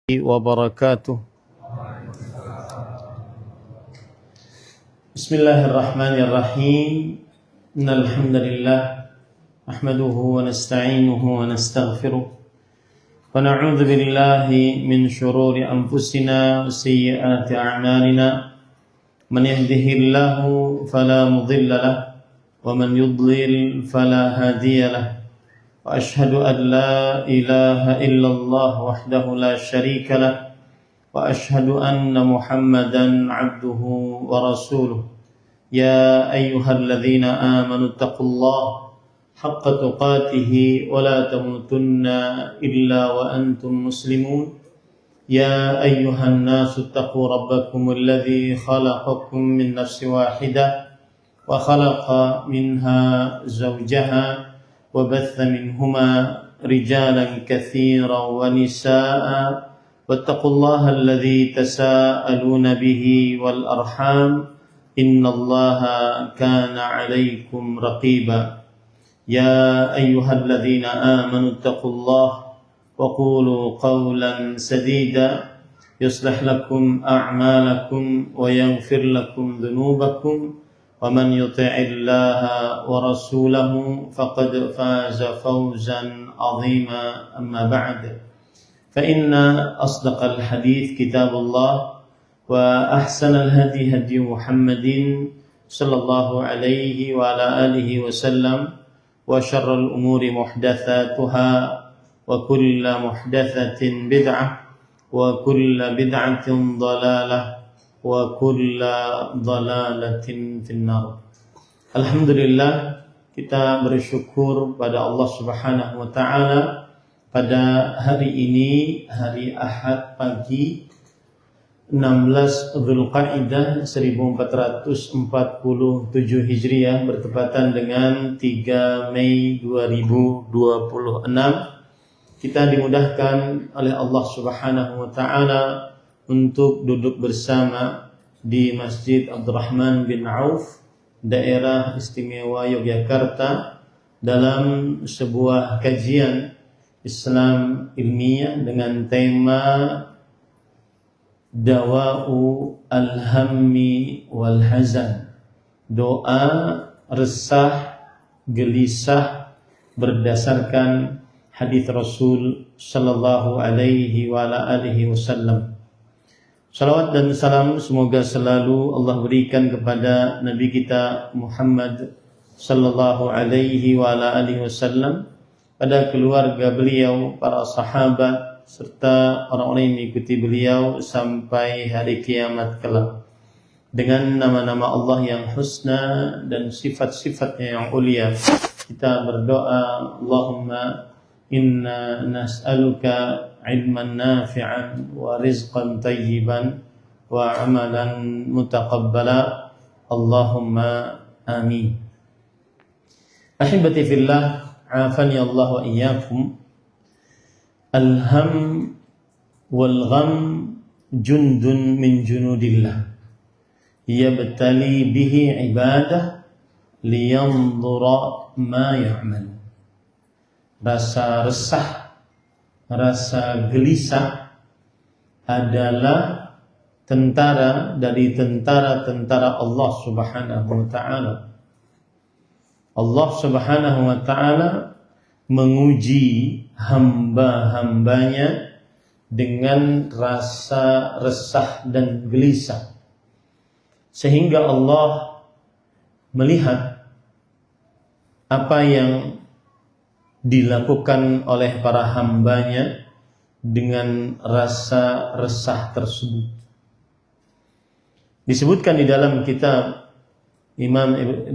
وبركاته. بسم الله الرحمن الرحيم. إن الحمد لله نحمده ونستعينه ونستغفره ونعوذ بالله من شرور أنفسنا وسيئات أعمالنا. من يهده الله فلا مضل له ومن يضلل فلا هادي له. وأشهد أن لا إله إلا الله وحده لا شريك له وأشهد أن محمدا عبده ورسوله. يا أيها الذين آمنوا اتقوا الله حق تقاته ولا تموتن إلا وأنتم مسلمون. يا أيها الناس اتقوا ربكم الذي خلقكم من نفس واحدة وخلق منها زوجها وبث منهما رجالا كثيرا ونساء واتقوا الله الذي تساءلون به والأرحام إن الله كان عليكم رقيبا. يا أيها الذين آمنوا اتقوا الله وقولوا قولا سديدا يصلح لكم أعمالكم ويغفر لكم ذنوبكم ومن يطع الله ورسوله فقد فاز فوزا عظيما. أما بعد فإن أصدق الحديث كتاب الله وأحسن الهدي هدي محمد صلى الله عليه وعلى آله وسلم وشر الأمور محدثاتها وكل محدثة بدعة وكل بدعة ضلالة wa kulla dhalalatin finnar. Alhamdulillah, kita bersyukur pada Allah Subhanahu wa taala pada hari ini, hari Ahad pagi 16 Dzulqa'dah 1447 Hijriah bertepatan dengan 3 Mei 2026. Kita dimudahkan oleh Allah Subhanahu wa taala untuk duduk bersama di Masjid Abdurrahman bin Auf, daerah istimewa Yogyakarta, dalam sebuah kajian Islam ilmiah dengan tema Dawa'u al-hammi wal hazan, doa resah gelisah berdasarkan hadis Rasul sallallahu alaihi wa alihi wasallam. Salawat dan salam semoga selalu Allah berikan kepada Nabi kita Muhammad sallallahu alaihi wa alihi wasallam, pada keluarga beliau, para sahabat, serta orang-orang yang mengikuti beliau sampai hari kiamat kelak. Dengan nama-nama Allah yang husna dan sifat-sifatnya yang ulia, kita berdoa, Allahumma inna nas'aluka ilman nafi'an wa rizqan tayyiban wa amalan mutaqabbala. Allahumma amin. Ahibati fillah, afani Allah wa iyyakum. Al-ham wal gham jundun min junudillah yabtali bihi ibadah liyanzura ma ya'mal. Rasa resah, rasa gelisah adalah tentara dari tentara-tentara Allah Subhanahu wa taala. Allah Subhanahu wa taala menguji hamba-hambanya dengan rasa resah dan gelisah, sehingga Allah melihat apa yang dilakukan oleh para hambanya dengan rasa resah tersebut. Disebutkan di dalam kitab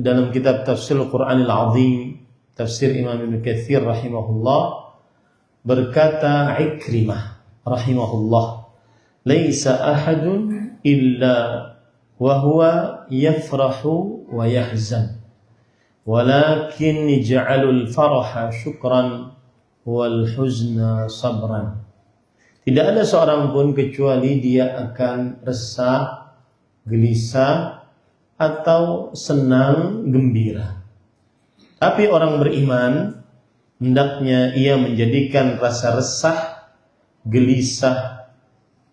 dalam kitab Tafsirul Qur'anil Azim, tafsir Imam Ibnu Katsir rahimahullah, berkata Ikrimah rahimahullah, "Laisa ahadun illa wa huwa yafrahu wa yahzan, walakin ja'alul faraha syukran wal huzna sabran." Tidak ada seorang pun kecuali dia akan resah, gelisah, atau senang, gembira. Tapi orang beriman hendaknya ia menjadikan rasa resah, gelisah,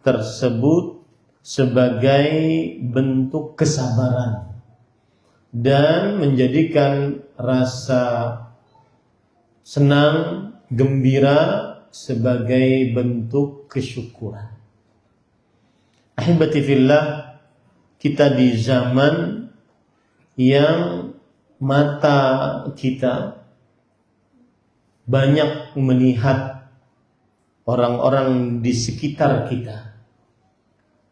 tersebut sebagai bentuk kesabaran dan menjadikan rasa senang, gembira sebagai bentuk kesyukuran. Ahibati fillah, kita di zaman yang mata kita banyak melihat orang-orang di sekitar kita,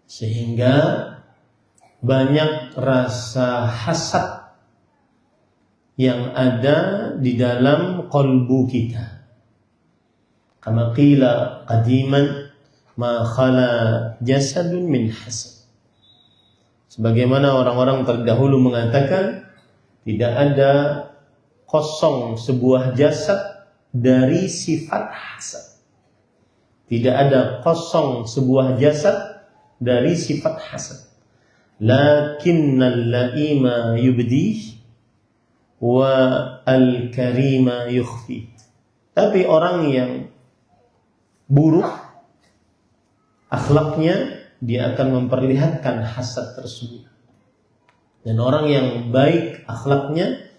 sehingga banyak rasa hasad yang ada di dalam qalbu kita. Kama qila qadiman ma khala jasadun min hasad. Sebagaimana orang-orang terdahulu mengatakan, tidak ada kosong sebuah jasad dari sifat hasad. Tidak ada kosong sebuah jasad dari sifat hasad. Lakinnal la'ima yubdih wa al-karima yukhfi. Tapi orang yang buruk akhlaknya, dia akan memperlihatkan hasad tersebut. Dan orang yang baik akhlaknya,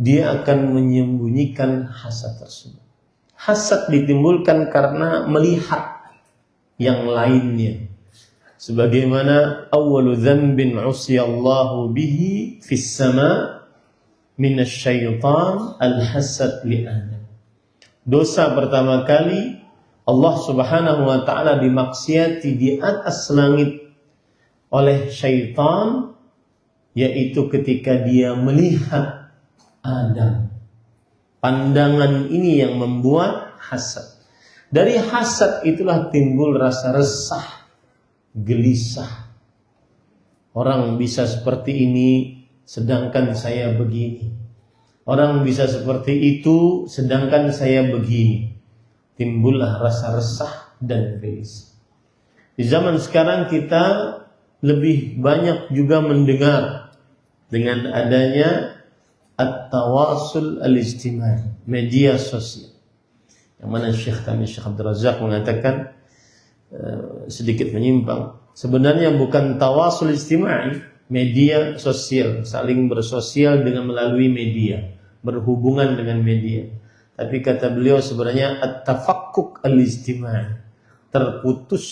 dia akan menyembunyikan hasad tersebut. Hasad ditimbulkan karena melihat yang lainnya. Sebagaimana awwalu dzambin usiyallahu bihi fis sama' minasyaitan al-hasad li Adam. Dosa pertama kali Allah Subhanahu wa taala dimaksiati di atas langit oleh syaitan, yaitu ketika dia melihat Adam. Pandangan ini yang membuat hasad. Dari hasad itulah timbul rasa resah, gelisah. Orang bisa seperti ini sedangkan saya begini. Orang bisa seperti itu sedangkan saya begini. Timbullah rasa resah dan gelisah. Di zaman sekarang kita lebih banyak juga mendengar dengan adanya at-tawasul al-ijtimai, media sosial. Yang mana Syekh Abdul Razak mengatakan, sedikit menyimpang, sebenarnya bukan tawasul ijtimai, media sosial, saling bersosial dengan melalui media, berhubungan dengan media. Tapi kata beliau sebenarnya at-tafakkuk al-ijtimai, terputus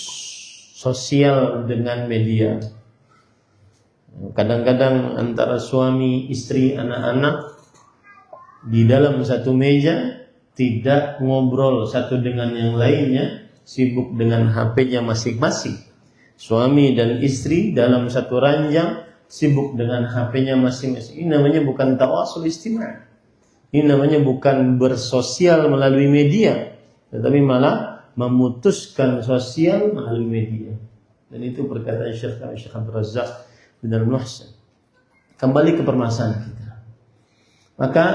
sosial dengan media. Kadang-kadang antara suami, istri, anak-anak di dalam satu meja tidak ngobrol satu dengan yang lainnya, sibuk dengan HP-nya masing-masing. Suami dan istri dalam satu ranjang sibuk dengan HP-nya masing-masing. Ini namanya bukan tawasul ijtimai. Ini namanya bukan bersosial melalui media, tetapi malah memutuskan sosial melalui media. Dan itu perkataan Syekh Abdul Razak bin Al-Muhsin. Kembali ke permasalahan kita. Maka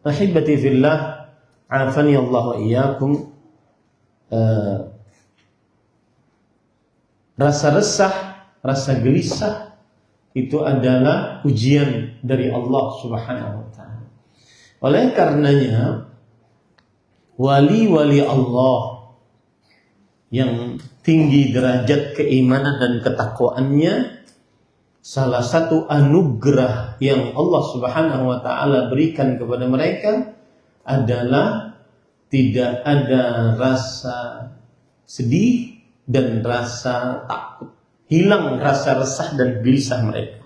ahibati fillah, afani Allah wa iyyakum, rasa resah, rasa gelisah itu adalah ujian dari Allah Subhanahu wa taala. Oleh karenanya wali-wali Allah yang tinggi derajat keimanan dan ketakwaannya, salah satu anugerah yang Allah Subhanahu wa taala berikan kepada mereka adalah tidak ada rasa sedih dan rasa takut. Hilang rasa resah dan gelisah mereka.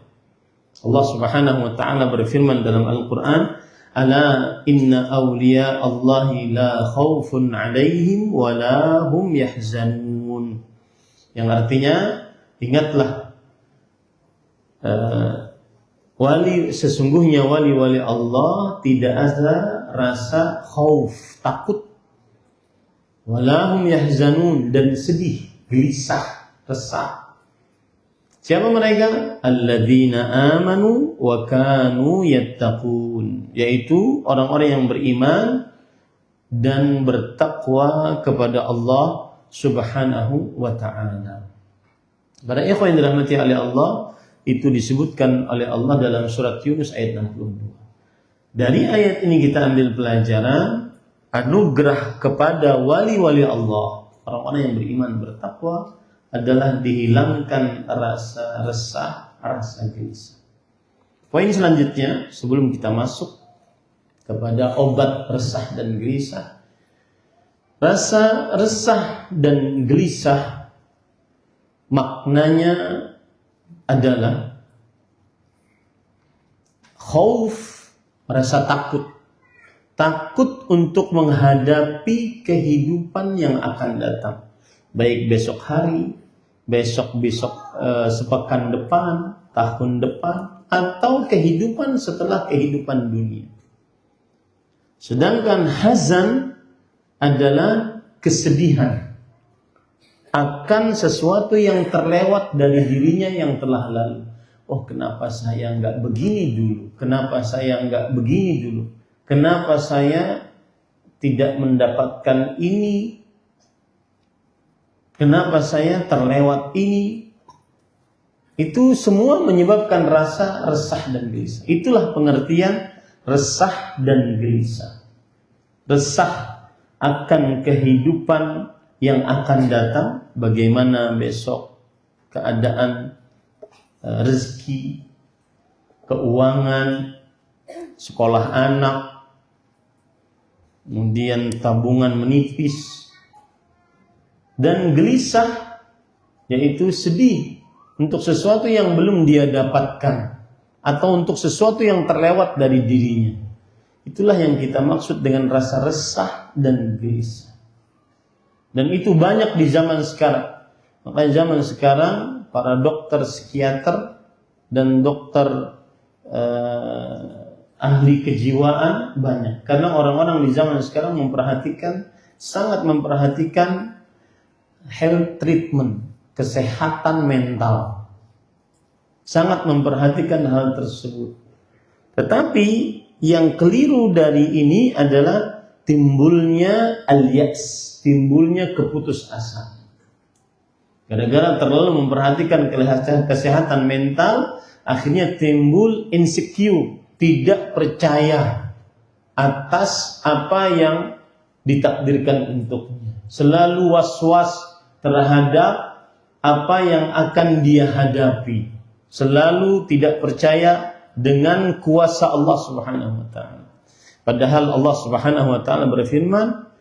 Allah Subhanahu wa taala berfirman dalam Al-Qur'an, "Ala inna awliya Allahi la khaufun 'alaihim wa la hum yahzanun." Yang artinya, ingatlah, sesungguhnya wali-wali Allah tidak ada rasa khauf, takut, wa la hum yahzanun, dan sedih, gelisah, resah. Siapa mereka? Alladzina amanu wa kanu yattaqun, yaitu orang-orang yang beriman dan bertakwa kepada Allah Subhanahu wa taala. Para ikhwan yang dirahmati oleh Allah, itu disebutkan oleh Allah dalam surat Yunus ayat 62. Dari ayat ini kita ambil pelajaran anugerah kepada wali-wali Allah, orang-orang yang beriman bertakwa, adalah dihilangkan rasa resah, rasa gelisah. Poin selanjutnya sebelum kita masuk kepada obat resah dan gelisah. Rasa resah dan gelisah maknanya adalah khauf, rasa takut. Takut untuk menghadapi kehidupan yang akan datang. Baik besok hari, besok-besok sepekan depan, tahun depan, atau kehidupan setelah kehidupan dunia. Sedangkan hazan adalah kesedihan akan sesuatu yang terlewat dari dirinya yang telah lalu. Oh, kenapa saya nggak begini dulu? Kenapa saya nggak begini dulu? Kenapa saya tidak mendapatkan ini? Kenapa saya terlewat ini? Itu semua menyebabkan rasa resah dan gelisah. Itulah pengertian resah dan gelisah. Resah akan kehidupan yang akan datang, bagaimana besok keadaan rezeki, keuangan, sekolah anak, kemudian tabungan menipis, dan gelisah yaitu sedih untuk sesuatu yang belum dia dapatkan atau untuk sesuatu yang terlewat dari dirinya. Itulah yang kita maksud dengan rasa resah dan gelisah. Dan itu banyak di zaman sekarang. Makanya zaman sekarang para dokter psikiater dan dokter ahli kejiwaan banyak. Karena orang-orang di zaman sekarang sangat memperhatikan health treatment, kesehatan mental. Sangat memperhatikan hal tersebut. Tetapi yang keliru dari ini adalah timbulnya al-yas, timbulnya keputusasaan. Gara-gara terlalu memperhatikan kesehatan mental, akhirnya timbul insecure, tidak percaya atas apa yang ditakdirkan untuknya. Selalu was-was terhadap apa yang akan dia hadapi. Selalu tidak percaya dengan kuasa Allah Subhanahu wa taala. Padahal Allah Subhanahu wa taala berfirman,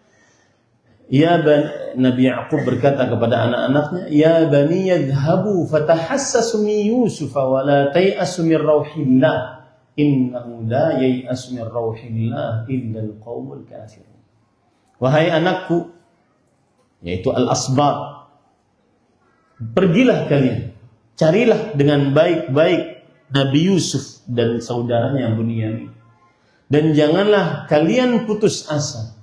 Nabi Ya'qub berkata kepada anak-anaknya, "Ya bani yadhhabu fatahassasu min Yusuf wa la tay'asu min rauhillah. Innahu la yai'asu min rauhillah illa al-qaumul kafirun." Wahai anakku, yaitu al-asbar, pergilah kalian, carilah dengan baik-baik Nabi Yusuf dan saudaranya Bunyamin. Dan janganlah kalian putus asa.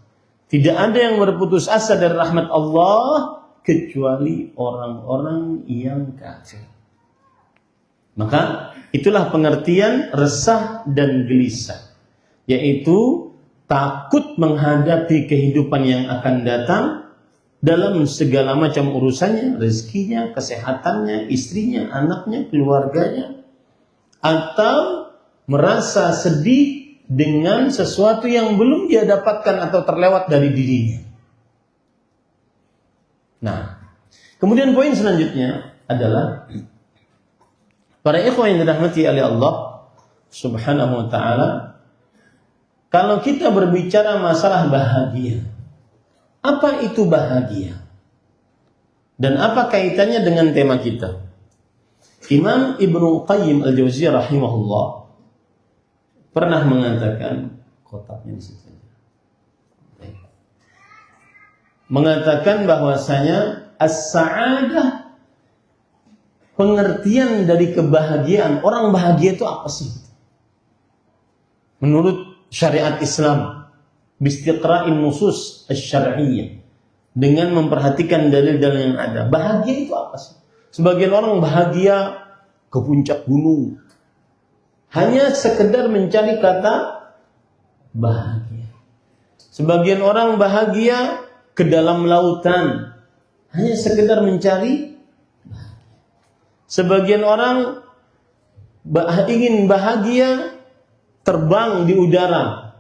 Tidak ada yang berputus asa dari rahmat Allah kecuali orang-orang yang kafir. Maka itulah pengertian resah dan gelisah, yaitu takut menghadapi kehidupan yang akan datang dalam segala macam urusannya, rezekinya, kesehatannya, istrinya, anaknya, keluarganya, atau merasa sedih dengan sesuatu yang belum dia dapatkan atau terlewat dari dirinya. Nah, kemudian poin selanjutnya adalah para ikhwan yang dirahmati oleh Allah Subhanahu wa taala, kalau kita berbicara masalah bahagia, apa itu bahagia? Dan apa kaitannya dengan tema kita? Imam Ibnu Qayyim Al-Jauziyah rahimahullah pernah mengatakan, kotaknya di situ, mengatakan bahwasanya as-sa'adah, pengertian dari kebahagiaan, orang bahagia itu apa sih? Menurut syariat Islam, bistiqra'in nusus asy-syar'iyyah, dengan memperhatikan dalil-dalil yang ada. Bahagia itu apa sih? Sebagian orang bahagia ke puncak gunung, hanya sekedar mencari kata bahagia. Sebagian orang bahagia ke dalam lautan, hanya sekedar mencari bahagia. Sebagian orang ingin bahagia terbang di udara,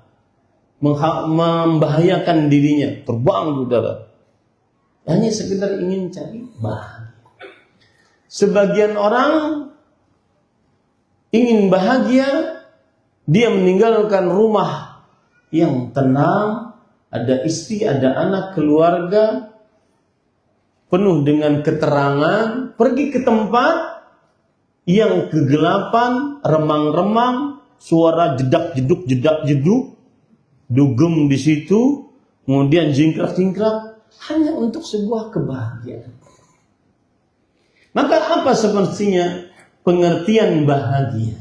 membahayakan dirinya, terbang di udara, hanya sekedar ingin cari bahagia. Sebagian orang ingin bahagia, dia meninggalkan rumah yang tenang, ada istri, ada anak, keluarga, penuh dengan keterangan, pergi ke tempat yang kegelapan, remang-remang, suara jedak-jeduk, dugem di situ, kemudian jingkrak-jingkrak, hanya untuk sebuah kebahagiaan. Maka apa semestinya pengertian bahagia?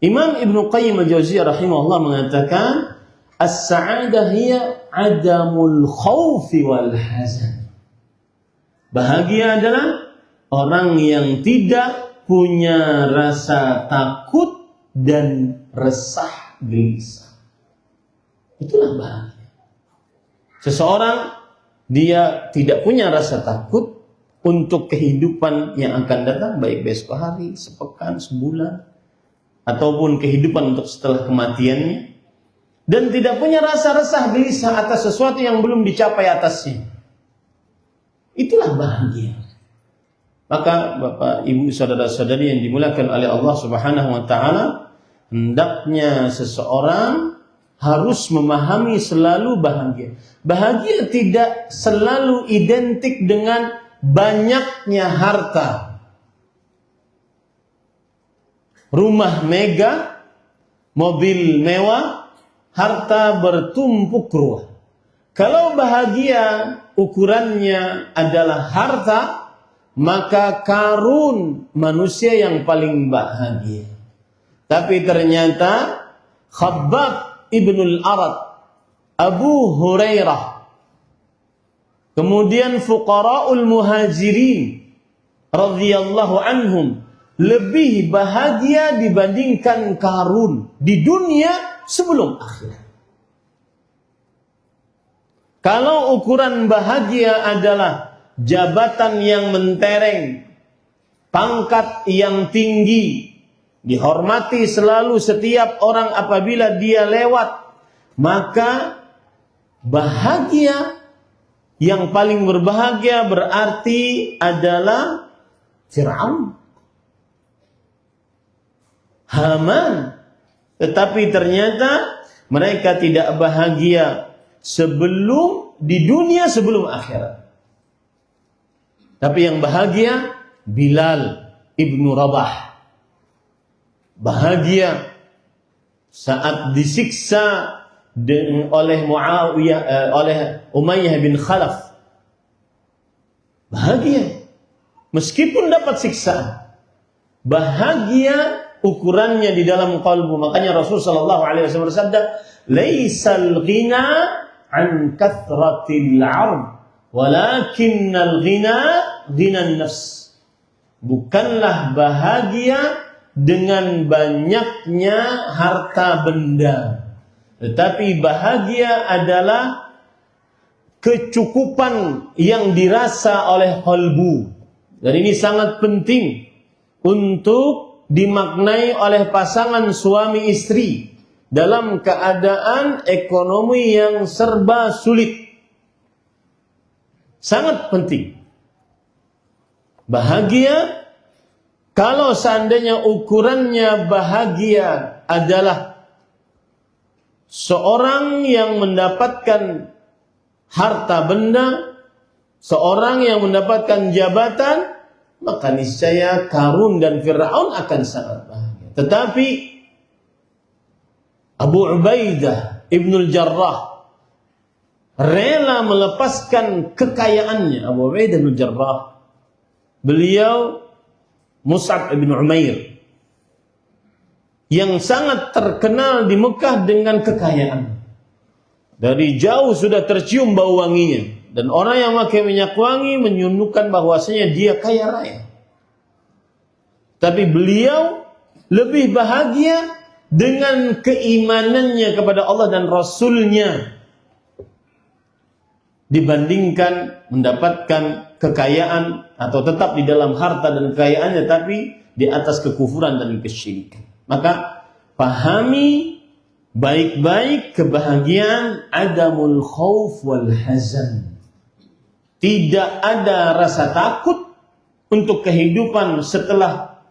Imam Ibnu Qayyim al-Jauziyah rahimahullah mengatakan, as-sa'adah hiya adamul khawfi wal hazan. Bahagia adalah orang yang tidak punya rasa takut dan resah gelisah. Itulah bahagia. Seseorang dia tidak punya rasa takut untuk kehidupan yang akan datang, baik besok hari, sepekan, sebulan, ataupun kehidupan untuk setelah kematiannya, dan tidak punya rasa resah gelisah atas sesuatu yang belum dicapai atasnya. Itulah bahagia. Maka Bapak, Ibu, saudara-saudari yang dimuliakan oleh Allah Subhanahu wa taala, hendaknya seseorang harus memahami selalu bahagia. Bahagia tidak selalu identik dengan banyaknya harta. Rumah megah, mobil mewah, harta bertumpuk ruah. Kalau bahagia ukurannya adalah harta, maka Qarun manusia yang paling bahagia. Tapi ternyata Khabbab ibnul Arad, Abu Hurairah, kemudian fuqara'ul muhajirin radhiyallahu anhum lebih bahagia dibandingkan Qarun di dunia sebelum akhirat. Kalau ukuran bahagia adalah jabatan yang mentereng, pangkat yang tinggi, dihormati selalu setiap orang apabila dia lewat, maka bahagia yang paling berbahagia berarti adalah Fir'aun, Haman. Tetapi ternyata mereka tidak bahagia di dunia sebelum akhirat. Tapi yang bahagia Bilal ibnu Rabah. Bahagia saat disiksa oleh Umayyah bin Khalaf. Bahagia meskipun dapat siksaan. Bahagia ukurannya di dalam qalbu. Makanya Rasul sallallahu alaihi wasallam bersabda, "Laisal ghina an kathratil 'ard, walakinnal ghina ghinan nafs." Bukanlah bahagia dengan banyaknya harta benda, tetapi bahagia adalah kecukupan yang dirasa oleh qalbu. Dan ini sangat penting untuk dimaknai oleh pasangan suami istri dalam keadaan ekonomi yang serba sulit. Sangat penting. Bahagia, kalau seandainya ukurannya bahagia adalah seorang yang mendapatkan harta benda, seorang yang mendapatkan jabatan, maka niscaya Qarun dan Fir'aun akan sangat bahagia. Tetapi Abu Ubaidah Ibnul Jarrah rela melepaskan kekayaannya. Abu Ubaidah Ibnul Jarrah, beliau Mus'ab bin Umair yang sangat terkenal di Mekah dengan kekayaan. Dari jauh sudah tercium bau wanginya, dan orang yang memakai minyak wangi menunjukkan bahwasanya dia kaya raya. Tapi beliau lebih bahagia dengan keimanannya kepada Allah dan Rasulnya dibandingkan mendapatkan kekayaan atau tetap di dalam harta dan kekayaannya tapi di atas kekufuran dan kesyirikan. Maka pahami baik-baik kebahagiaan adamul khauf wal hazan. Tidak ada rasa takut untuk kehidupan setelah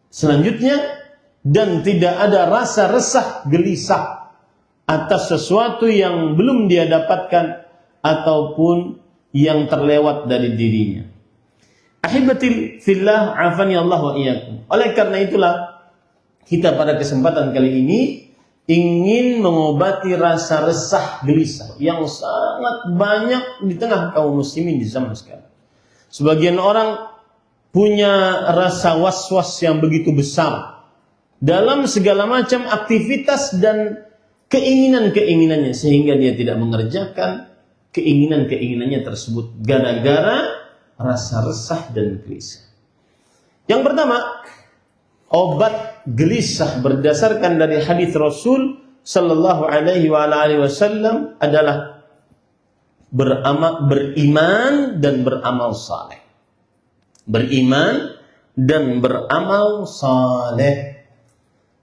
selanjutnya, dan tidak ada rasa resah gelisah atas sesuatu yang belum dia dapatkan ataupun yang terlewat dari dirinya. Ahibatil fillah, afani Allah wa iyyakum. Oleh karena itulah kita pada kesempatan kali ini ingin mengobati rasa resah gelisah yang sangat banyak di tengah kaum muslimin di zaman sekarang. Sebagian orang punya rasa was-was yang begitu besar dalam segala macam aktivitas dan keinginan-keinginannya, sehingga dia tidak mengerjakan keinginan-keinginannya tersebut gara-gara rasa resah dan gelisah. Yang pertama, obat gelisah berdasarkan dari hadis Rasul sallallahu alaihi wasallam adalah beriman dan beramal saleh. Beriman dan beramal saleh.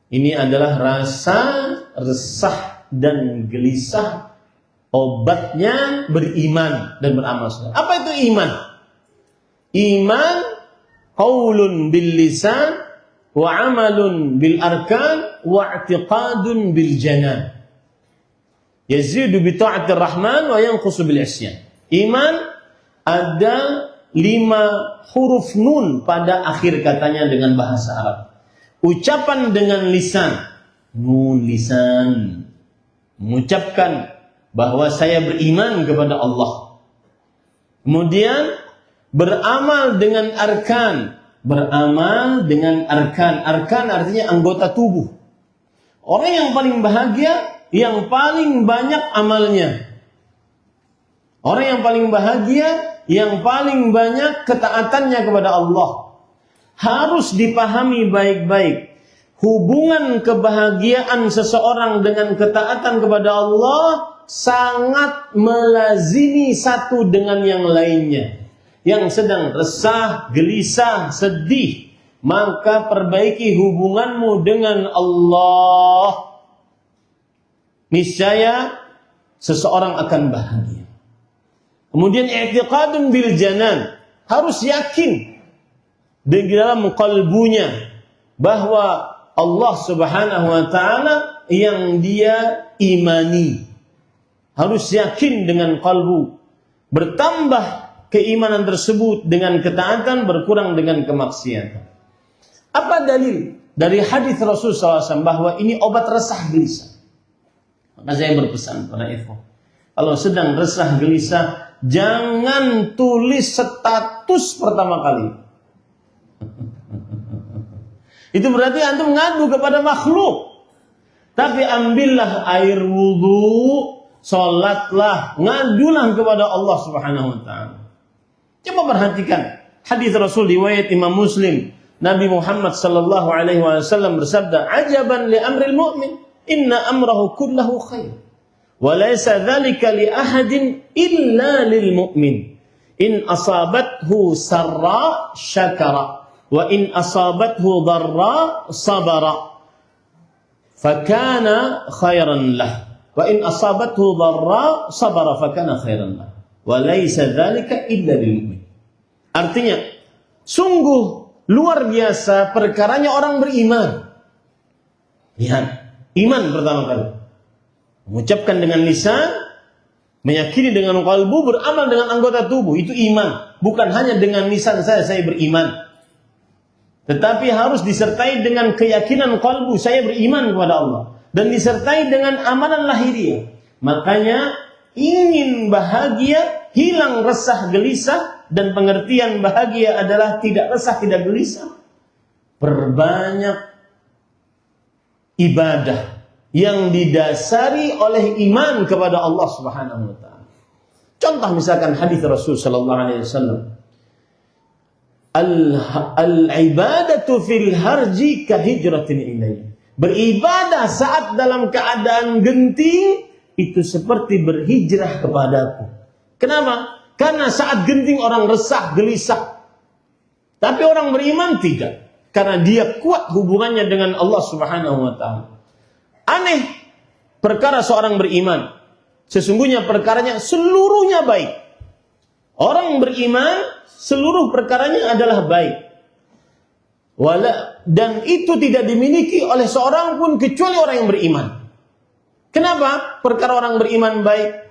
Ini adalah rasa resah dan gelisah, obatnya beriman dan beramal saleh. Apa itu iman? Iman qaulun bil lisan wa amalun bil arkan wa i'tiqadun bil janan. Yazidu bi ta'atir rahman wa yanqusu bil isyan. Iman ada 5 huruf nun pada akhir katanya dengan bahasa Arab. Ucapan dengan lisan, nun lisan, mengucapkan bahwa saya beriman kepada Allah. Kemudian beramal dengan arkan. Beramal dengan arkan. Arkan artinya anggota tubuh. Orang yang paling bahagia, yang paling banyak amalnya. Orang yang paling bahagia, yang paling banyak ketaatannya kepada Allah. Harus dipahami baik-baik. Hubungan kebahagiaan seseorang dengan ketaatan kepada Allah sangat melazimi satu dengan yang lainnya. Yang sedang resah, gelisah, sedih, maka perbaiki hubunganmu dengan Allah. Niscaya seseorang akan bahagia. Kemudian i'tiqadun bil janan, harus yakin di dalam kalbunya bahwa Allah Subhanahu wa taala yang dia imani. Harus yakin dengan kalbu. Bertambah keimanan tersebut dengan ketaatan, berkurang dengan kemaksiatan. Apa dalil dari hadis Rasul SAW bahwa ini obat resah gelisah? Maka saya berpesan pada ikhwan, kalau sedang resah gelisah, jangan tulis status pertama kali. Itu berarti antum ngadu kepada makhluk. Tapi ambillah air wudu, salatlah, ngadulah kepada Allah Subhanahu wa taala. Coba perhatikan hadis Rasul riwayat Imam Muslim. Nabi Muhammad sallallahu alaihi wasallam bersabda, "Ajaban li amril mu'min, inna amrahu kullahu khair. Wa laysa dzalika li ahadin illa lil mu'min. In asabathu sarra syakara, wa in asabathu dharra sabara. Fakana khairan lah. Wa in asabathu dharra sabara fakana khairan lah. Wa laysa dzalika illa lil mu'min." Artinya, sungguh luar biasa perkaranya orang beriman. Lihat, iman pertama kali. Mengucapkan dengan lisan, meyakini dengan kalbu, beramal dengan anggota tubuh. Itu iman. Bukan hanya dengan lisan saya beriman. Tetapi harus disertai dengan keyakinan kalbu, saya beriman kepada Allah. Dan disertai dengan amalan lahiriah. Makanya, ingin bahagia, hilang resah gelisah, dan pengertian bahagia adalah tidak resah, tidak gelisah. Perbanyak ibadah yang didasari oleh iman kepada Allah Subhanahu wa taala. Contoh misalkan hadis Rasul sallallahu alaihi wasallam. Al-ibadatu fil harji ka hijratin ilayya. Beribadah saat dalam keadaan genting itu seperti berhijrah kepadaku. Kenapa? Karena saat genting orang resah, gelisah. Tapi orang beriman tidak. Karena dia kuat hubungannya dengan Allah Subhanahu wa taala. Aneh perkara seorang beriman. Sesungguhnya perkaranya seluruhnya baik. Orang beriman seluruh perkaranya adalah baik. Dan itu tidak dimiliki oleh seorang pun kecuali orang yang beriman. Kenapa perkara orang beriman baik?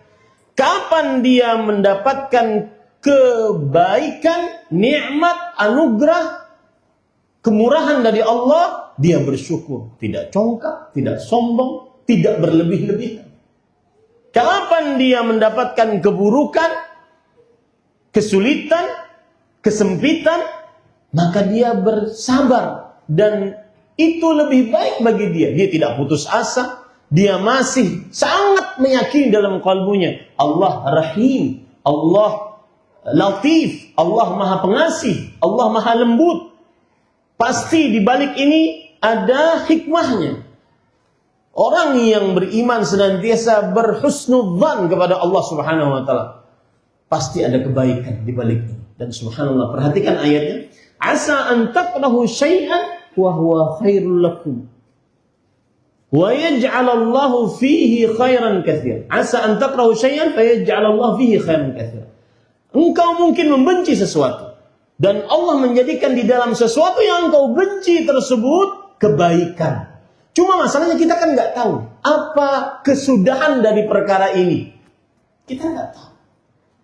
Kapan dia mendapatkan kebaikan, nikmat, anugerah, kemurahan dari Allah, dia bersyukur. Tidak congkak, tidak sombong, tidak berlebih-lebihan. Kapan dia mendapatkan keburukan, kesulitan, kesempitan, maka dia bersabar. Dan itu lebih baik bagi dia. Dia tidak putus asa. Dia masih sangat meyakini dalam kalbunya Allah Rahim, Allah Latif, Allah Maha Pengasih, Allah Maha Lembut. Pasti di balik ini ada hikmahnya. Orang yang beriman senantiasa berhusnudzan kepada Allah Subhanahu wa taala, pasti ada kebaikan di balik ini. Dan subhanallah, perhatikan ayatnya. Asa an takrahu syai'an wa huwa khairul lakum. Wa yaj'alallahu fihi khairan katsir. Asa an takrahu syai'an fa yaj'alallahu fihi khairan katsir. Engkau mungkin membenci sesuatu dan Allah menjadikan di dalam sesuatu yang engkau benci tersebut kebaikan. Cuma masalahnya kita kan nggak tahu apa kesudahan dari perkara ini. Kita nggak tahu.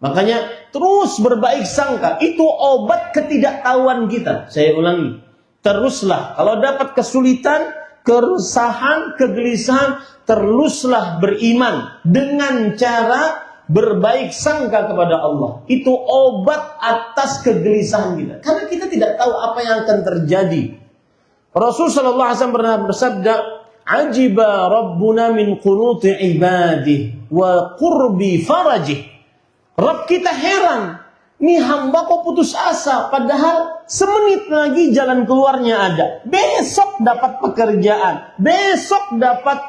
Makanya terus berbaik sangka, itu obat ketidaktahuan kita. Saya ulangi, teruslah kalau dapat kesulitan, keresahan, kegelisahan, teruslah beriman dengan cara berbaik sangka kepada Allah. Itu obat atas kegelisahan kita. Karena kita tidak tahu apa yang akan terjadi. Rasul sallallahu alaihi wasallam pernah bersabda, "Ajiba Rabbuna min qunuti ibadihi wa qurbi farajih." Rabb kita heran, nih hamba kok putus asa, padahal semenit lagi jalan keluarnya ada. Besok dapat pekerjaan, besok dapat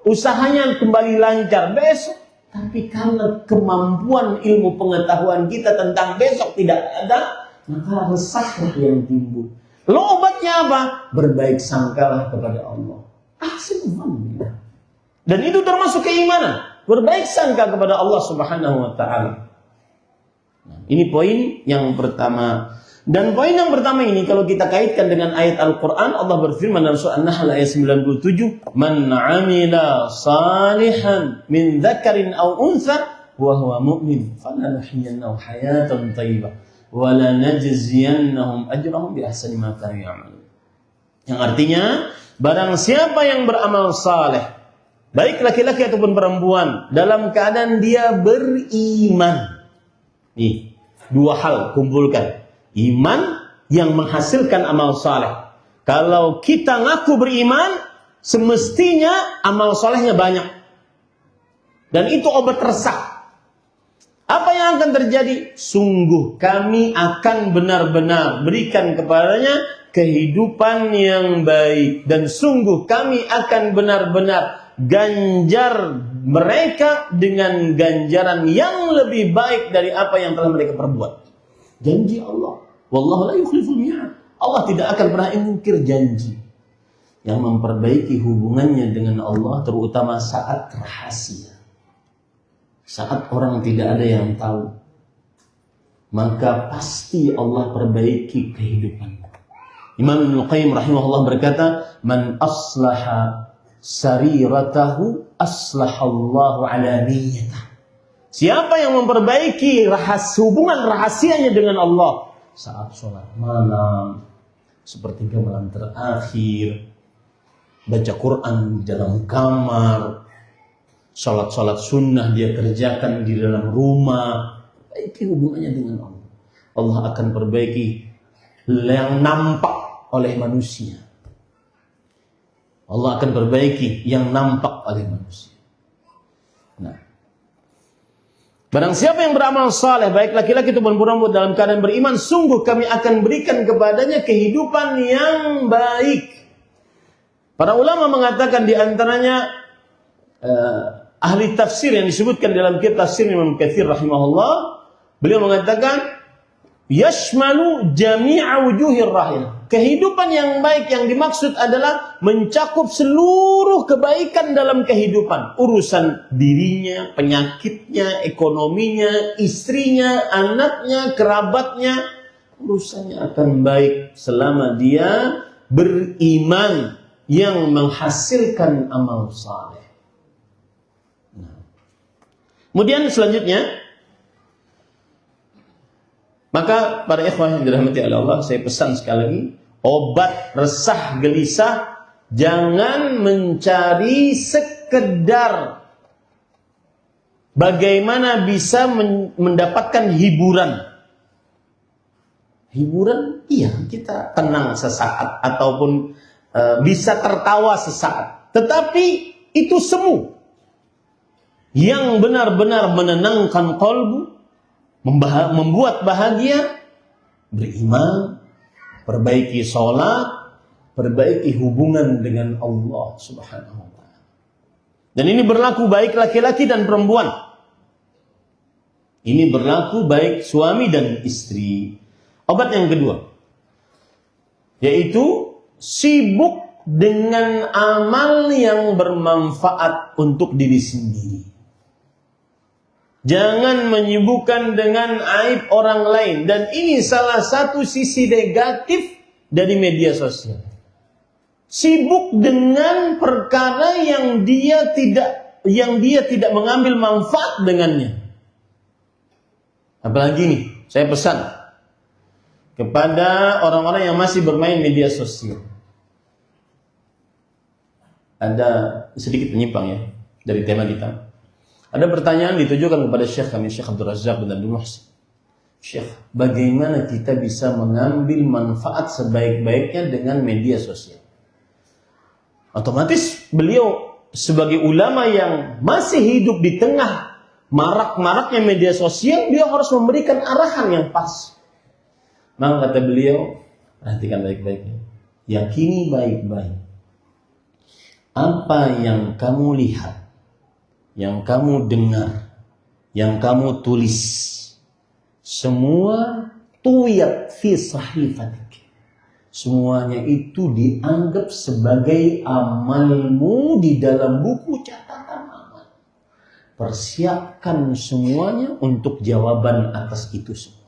usahanya kembali lancar, besok. Tapi karena kemampuan ilmu pengetahuan kita tentang besok tidak ada, maka resahlah yang timbul. Lalu obatnya apa? Berbaik sangkalah kepada Allah. Dan itu termasuk keimanan. Berbaik sangka kepada Allah Subhanahu wa taala. Ini poin yang pertama. Dan poin yang pertama ini kalau kita kaitkan dengan ayat Al-Quran, Allah berfirman dalam surah An-Nahl ayat 97, "Man 'amila salihan min dzakarin aw untha wa huwa mu'min, falanuhyiyannahu hayatan thayyibah wa lanajziyannahum ajrahum bi ahsani ma kanu ya'malun." Yang artinya, barang siapa yang beramal saleh, baik laki-laki ataupun perempuan, dalam keadaan dia beriman. Nih, dua hal kumpulkan. Iman yang menghasilkan amal saleh. Kalau kita ngaku beriman, semestinya amal salehnya banyak. Dan itu obat resah. Apa yang akan terjadi? Sungguh kami akan benar-benar berikan kepadanya kehidupan yang baik. Dan sungguh kami akan benar-benar ganjar mereka dengan ganjaran yang lebih baik dari apa yang telah mereka perbuat. Janji Allah. Wallahu la yukhliful mi'ad. Allah tidak akan pernah ingkir janji. Yang memperbaiki hubungannya dengan Allah terutama saat rahasia. Saat orang tidak ada yang tahu. Maka pasti Allah perbaiki kehidupan. Imam Ibnu Qayyim rahimahullah berkata, "Man aslaha sariratahu aslahallahu ala niyyatah." Siapa yang memperbaiki hubungan rahasianya dengan Allah saat sholat malam, sepertiga malam terakhir, baca Quran di dalam kamar, sholat sunnah dia kerjakan di dalam rumah, perbaiki hubungannya dengan Allah. Allah akan perbaiki yang nampak oleh manusia. Allah akan perbaiki yang nampak oleh manusia. Nah, barang siapa yang beramal saleh, baik laki-laki ataupun perempuan dalam keadaan beriman, sungguh kami akan berikan kepadanya kehidupan yang baik. Para ulama mengatakan di antaranya ahli tafsir yang disebutkan dalam kitab tafsir Imam Katsir rahimahullah, beliau mengatakan yashmalu jami'a wujuhir rahimah. Kehidupan yang baik yang dimaksud adalah mencakup seluruh kebaikan dalam kehidupan. Urusan dirinya, penyakitnya, ekonominya, istrinya, anaknya, kerabatnya. Urusannya akan baik selama dia beriman yang menghasilkan amal saleh. Kemudian selanjutnya, maka para ikhwah yang dirahmati oleh Allah, saya pesan sekali lagi, obat resah gelisah jangan mencari sekedar bagaimana bisa mendapatkan hiburan. Hiburan, iya, kita tenang sesaat ataupun bisa tertawa sesaat. Tetapi itu semu yang benar-benar menenangkan kalbu, membuat bahagia, beriman, perbaiki sholat, perbaiki hubungan dengan Allah Subhanahu wa ta'ala. Dan ini berlaku baik laki-laki dan perempuan. Ini berlaku baik suami dan istri. Obat yang kedua, yaitu sibuk dengan amal yang bermanfaat untuk diri sendiri. Jangan menyibukkan dengan aib orang lain. Dan ini salah satu sisi negatif dari media sosial. Sibuk dengan perkara yang dia tidak mengambil manfaat dengannya. Apalagi nih, saya pesan kepada orang-orang yang masih bermain media sosial. Ada sedikit penyimpang ya dari tema kita. Ada pertanyaan ditujukan kepada Syekh kami, Syekh Abdul Razak bin Abdul Muhsin. Syekh, bagaimana kita bisa mengambil manfaat sebaik-baiknya dengan media sosial? Otomatis beliau sebagai ulama yang masih hidup di tengah marak-maraknya media sosial, dia harus memberikan arahan yang pas. Maka kata beliau, perhatikan baik-baiknya. Yakini baik-baik. Apa yang kamu lihat, yang kamu dengar, yang kamu tulis, semua tuyat fi sahifatik. Semuanya itu dianggap sebagai amalmu di dalam buku catatan amal. Persiapkan semuanya untuk jawaban atas itu semua.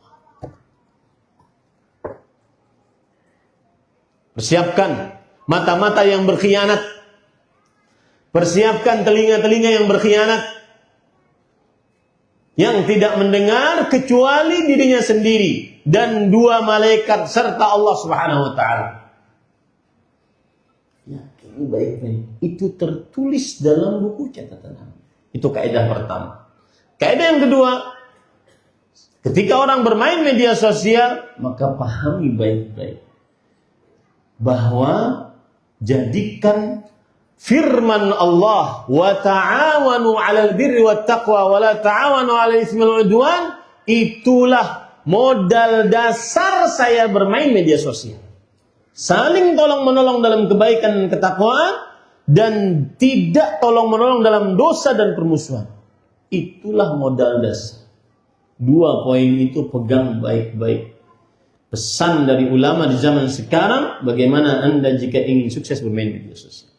Persiapkan mata-mata yang berkhianat. Persiapkan telinga-telinga yang berkhianat, yang tidak mendengar kecuali dirinya sendiri dan dua malaikat serta Allah Subhanahu wa ta'ala. Ya, ini baik-baik. Itu tertulis dalam buku catatan. Itu kaidah pertama. Kaidah yang kedua, ketika orang bermain media sosial, maka pahami baik-baik bahwa jadikan firman Allah, wa ta'awanu 'alal birri wat taqwa wa la ta'awanu 'alal itsmi wal 'udwan, itulah modal dasar saya bermain media sosial. Saling tolong-menolong dalam kebaikan dan ketakwaan, dan tidak tolong-menolong dalam dosa dan permusuhan. Itulah modal dasar. Dua poin itu pegang baik-baik. Pesan dari ulama di zaman sekarang, bagaimana Anda jika ingin sukses bermain media sosial.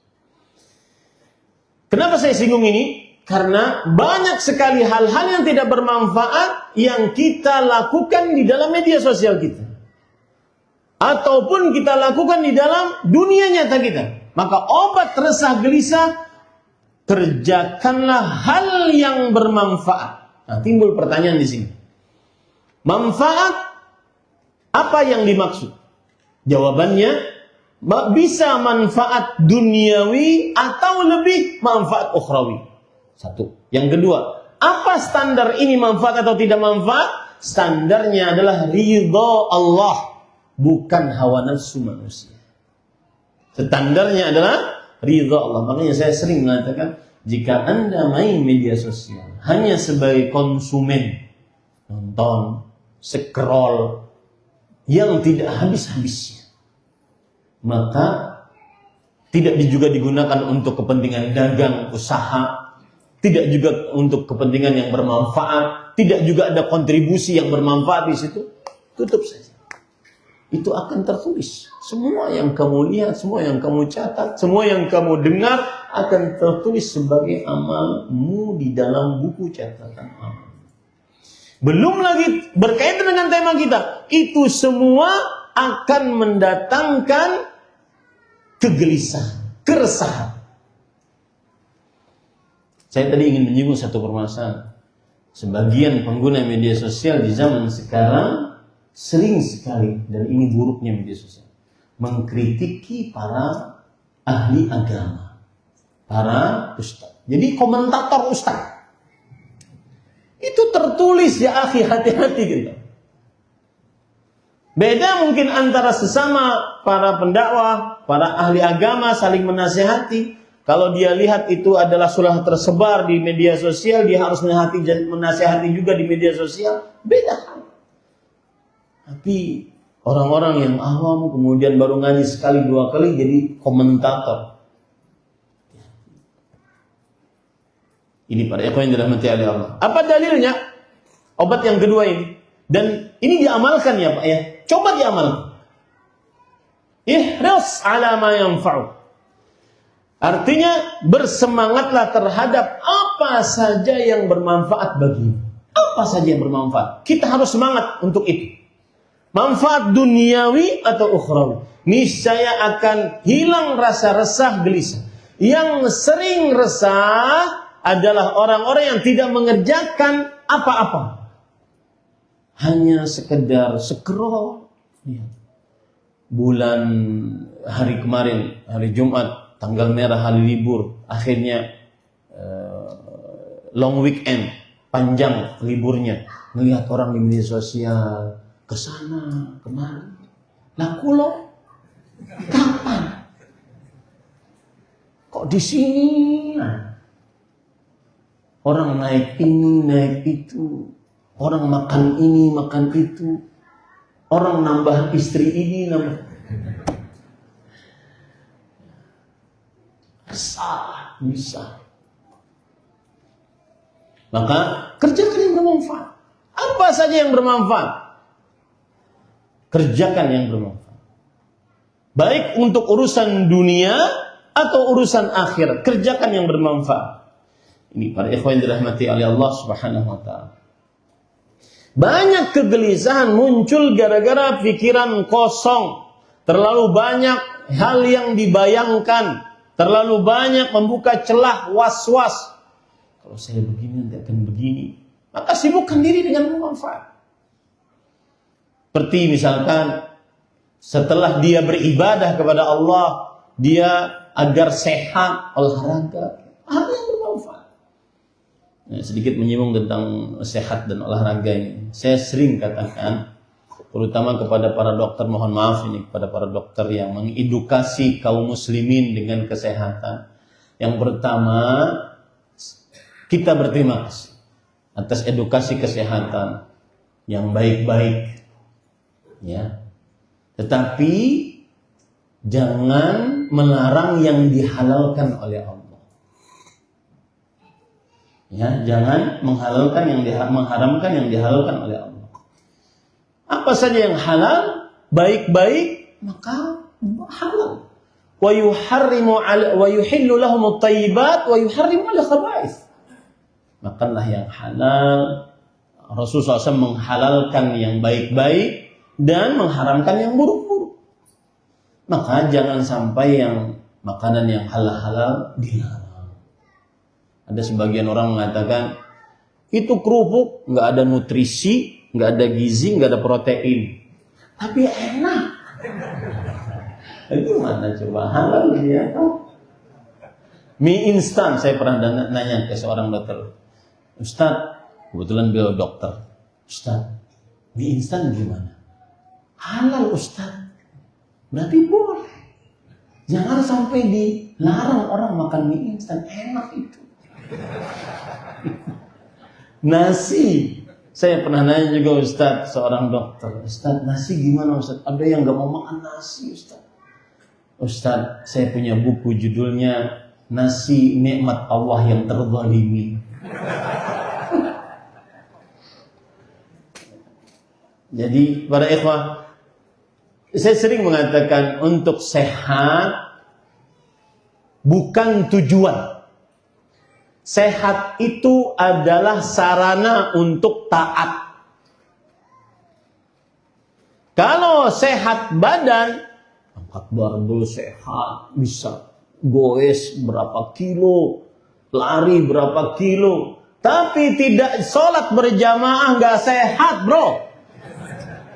Kenapa saya singgung ini? Karena banyak sekali hal-hal yang tidak bermanfaat yang kita lakukan di dalam media sosial kita. Ataupun kita lakukan di dalam dunia nyata kita. Maka obat resah gelisah, kerjakanlah hal yang bermanfaat. Nah, timbul pertanyaan di sini. Manfaat, apa yang dimaksud? Jawabannya, bisa manfaat duniawi atau lebih manfaat ukhrawi. Satu. Yang kedua, apa standar ini manfaat atau tidak manfaat? Standarnya adalah ridha Allah, bukan hawa nafsu manusia. Standarnya adalah ridha Allah. Makanya saya sering mengatakan, jika Anda main media sosial hanya sebagai konsumen, nonton, scroll yang tidak habis-habisnya, maka tidak juga digunakan untuk kepentingan dagang, usaha, tidak juga untuk kepentingan yang bermanfaat, tidak juga ada kontribusi yang bermanfaat di situ, tutup saja. itu akan tertulis. Semua yang kamu lihat, semua yang kamu catat, semua yang kamu dengar akan tertulis sebagai amalmu di dalam buku catatan amal. Belum lagi berkaitan dengan tema kita, itu semua akan mendatangkan kegelisahan, keresahan. Saya tadi ingin menyinggung satu permasalahan. Sebagian pengguna media sosial di zaman sekarang sering sekali, dan ini buruknya media sosial, mengkritiki para ahli agama, para ustaz. Jadi komentator ustaz itu tertulis, ya akhi, hati-hati gitu. Beda mungkin antara sesama para pendakwah, para ahli agama saling menasihati. Kalau dia lihat itu adalah sudah tersebar di media sosial, dia harus menasihati juga di media sosial. Beda hal. Tapi orang-orang yang awam kemudian baru ngaji sekali dua kali jadi komentator. Ini para ikhwan yang dirahmati oleh Allah. Apa dalilnya? Obat yang kedua ini. Dan ini diamalkan ya Pak ya. Coba diamalkan. Ihris ala ma yanfa'u. Artinya bersemangatlah terhadap apa saja yang bermanfaat bagimu. Apa saja yang bermanfaat. Kita harus semangat untuk itu. Manfaat duniawi atau ukhrawi. Niscaya akan hilang rasa resah gelisah. Yang sering resah adalah orang-orang yang tidak mengerjakan apa-apa. Hanya sekedar scroll. Bulan hari kemarin, hari Jumat, tanggal merah, hari libur, akhirnya long weekend, panjang liburnya, melihat orang di media sosial kesana kemari. Laku loh, kapan? Kok di sini? Orang naik ini, naik itu, orang makan ini, makan itu, orang nambah istri ini, nambah. Bisa. Maka kerjakan yang bermanfaat. Apa saja yang bermanfaat, kerjakan yang bermanfaat. Baik untuk urusan dunia atau urusan akhir, kerjakan yang bermanfaat. Ini para ikhwan yang dirahmati oleh Allah Subhanahu wa taala. Banyak kegelisahan muncul gara-gara pikiran kosong, terlalu banyak hal yang dibayangkan, terlalu banyak membuka celah was-was. Kalau saya begini nanti akan begini. Maka sibukkan diri dengan bermanfaat. Seperti misalkan setelah dia beribadah kepada Allah, dia agar sehat, olahraga, hal yang bermanfaat. Sedikit menyinggung tentang sehat dan olahraga ini. Saya sering katakan, terutama kepada para dokter, mohon maaf ini, kepada para dokter yang mengedukasi kaum muslimin dengan kesehatan. Yang pertama, kita berterima kasih atas edukasi kesehatan yang baik-baik, ya. Tetapi jangan melarang yang dihalalkan oleh Allah. Ya, jangan menghalalkan mengharamkan yang dihalalkan oleh Allah. Apa saja yang halal, baik-baik, maka halal. Wa yuhillu lahum at-thayyibat wa yuharrimu al-khaba'ith. Makanlah yang halal. Rasulullah SAW menghalalkan yang baik-baik dan mengharamkan yang buruk-buruk. Maka jangan sampai yang makanan yang halal-halal dilarang. Ada sebagian orang mengatakan itu kerupuk nggak ada nutrisi, nggak ada gizi, nggak ada protein, tapi enak. Itu mana coba halal dia? Mie instan, saya pernah nanya ke seorang dokter, Ustaz, kebetulan beliau dokter, Ustaz, mie instan gimana? Halal Ustaz, berarti boleh. Jangan sampai dilarang orang makan mie instan, enak itu. Nasi, saya pernah nanya juga Ustaz, seorang dokter, Ustaz, nasi gimana Ustaz? Ada yang gak mau makan nasi Ustaz. Ustaz, saya punya buku judulnya Nasi Nikmat Allah yang Terzalimi. Jadi para ikhwah, Saya sering mengatakan untuk sehat bukan tujuan. Sehat itu adalah sarana untuk taat. Kalau sehat badan, angkat barbel sehat, bisa goes berapa kilo, lari berapa kilo. Tapi tidak sholat berjamaah nggak sehat, bro.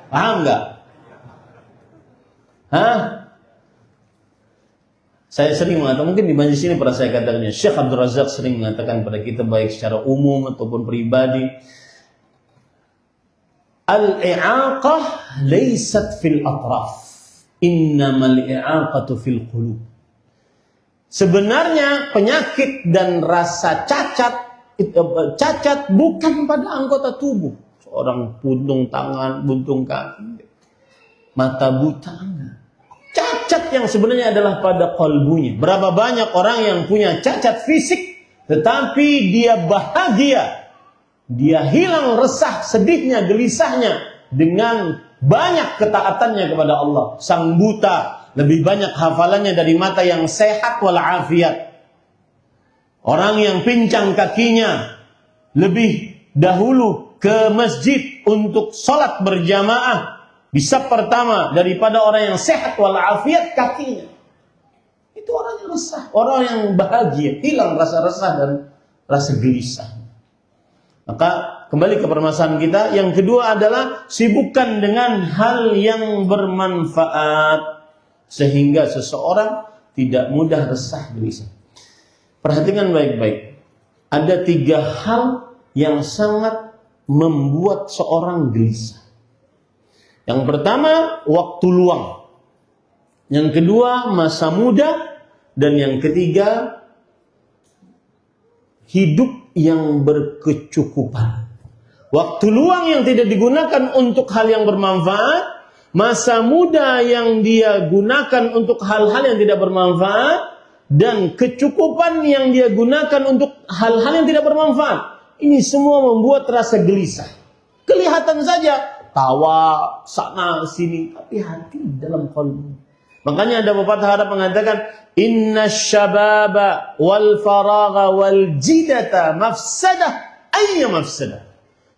Paham nggak? Saya sering mengatakan, mungkin di majlis ini pernah saya katakan, Syekh Abdul Razak sering mengatakan pada kita baik secara umum ataupun pribadi, al-i'aqah laysat fil atraf, innamal i'aqatu fil qulub. Sebenarnya penyakit dan rasa cacat bukan pada anggota tubuh. Seorang buntung tangan, buntung kaki, mata buta, enggak. Cacat yang sebenarnya adalah pada kalbunya. Berapa banyak orang yang punya cacat fisik, tetapi dia bahagia. Dia hilang resah, sedihnya, gelisahnya dengan banyak ketaatannya kepada Allah. Sang buta lebih banyak hafalannya dari mata yang sehat walafiat. Orang yang pincang kakinya lebih dahulu ke masjid untuk sholat berjamaah bisa pertama daripada orang yang sehat walafiat kakinya. Itu orang yang resah, orang yang bahagia, hilang rasa resah dan rasa gelisah. Maka kembali ke permasalahan kita, yang kedua adalah sibukkan dengan hal yang bermanfaat sehingga seseorang tidak mudah resah gelisah. Perhatikan baik-baik. Ada 3 hal yang sangat membuat seorang gelisah. Yang pertama, waktu luang. Yang kedua, masa muda. Dan yang ketiga, hidup yang berkecukupan. Waktu luang yang tidak digunakan untuk hal yang bermanfaat. Masa muda yang dia gunakan untuk hal-hal yang tidak bermanfaat. Dan kecukupan yang dia gunakan untuk hal-hal yang tidak bermanfaat. Ini semua membuat rasa gelisah. Kelihatan saja tawa sana sini, tapi hati dalam qalbu. Makanya ada pepatah Arab mengatakan, inna syababa wal faragha wal jidata mafsadah ayya mafsadah.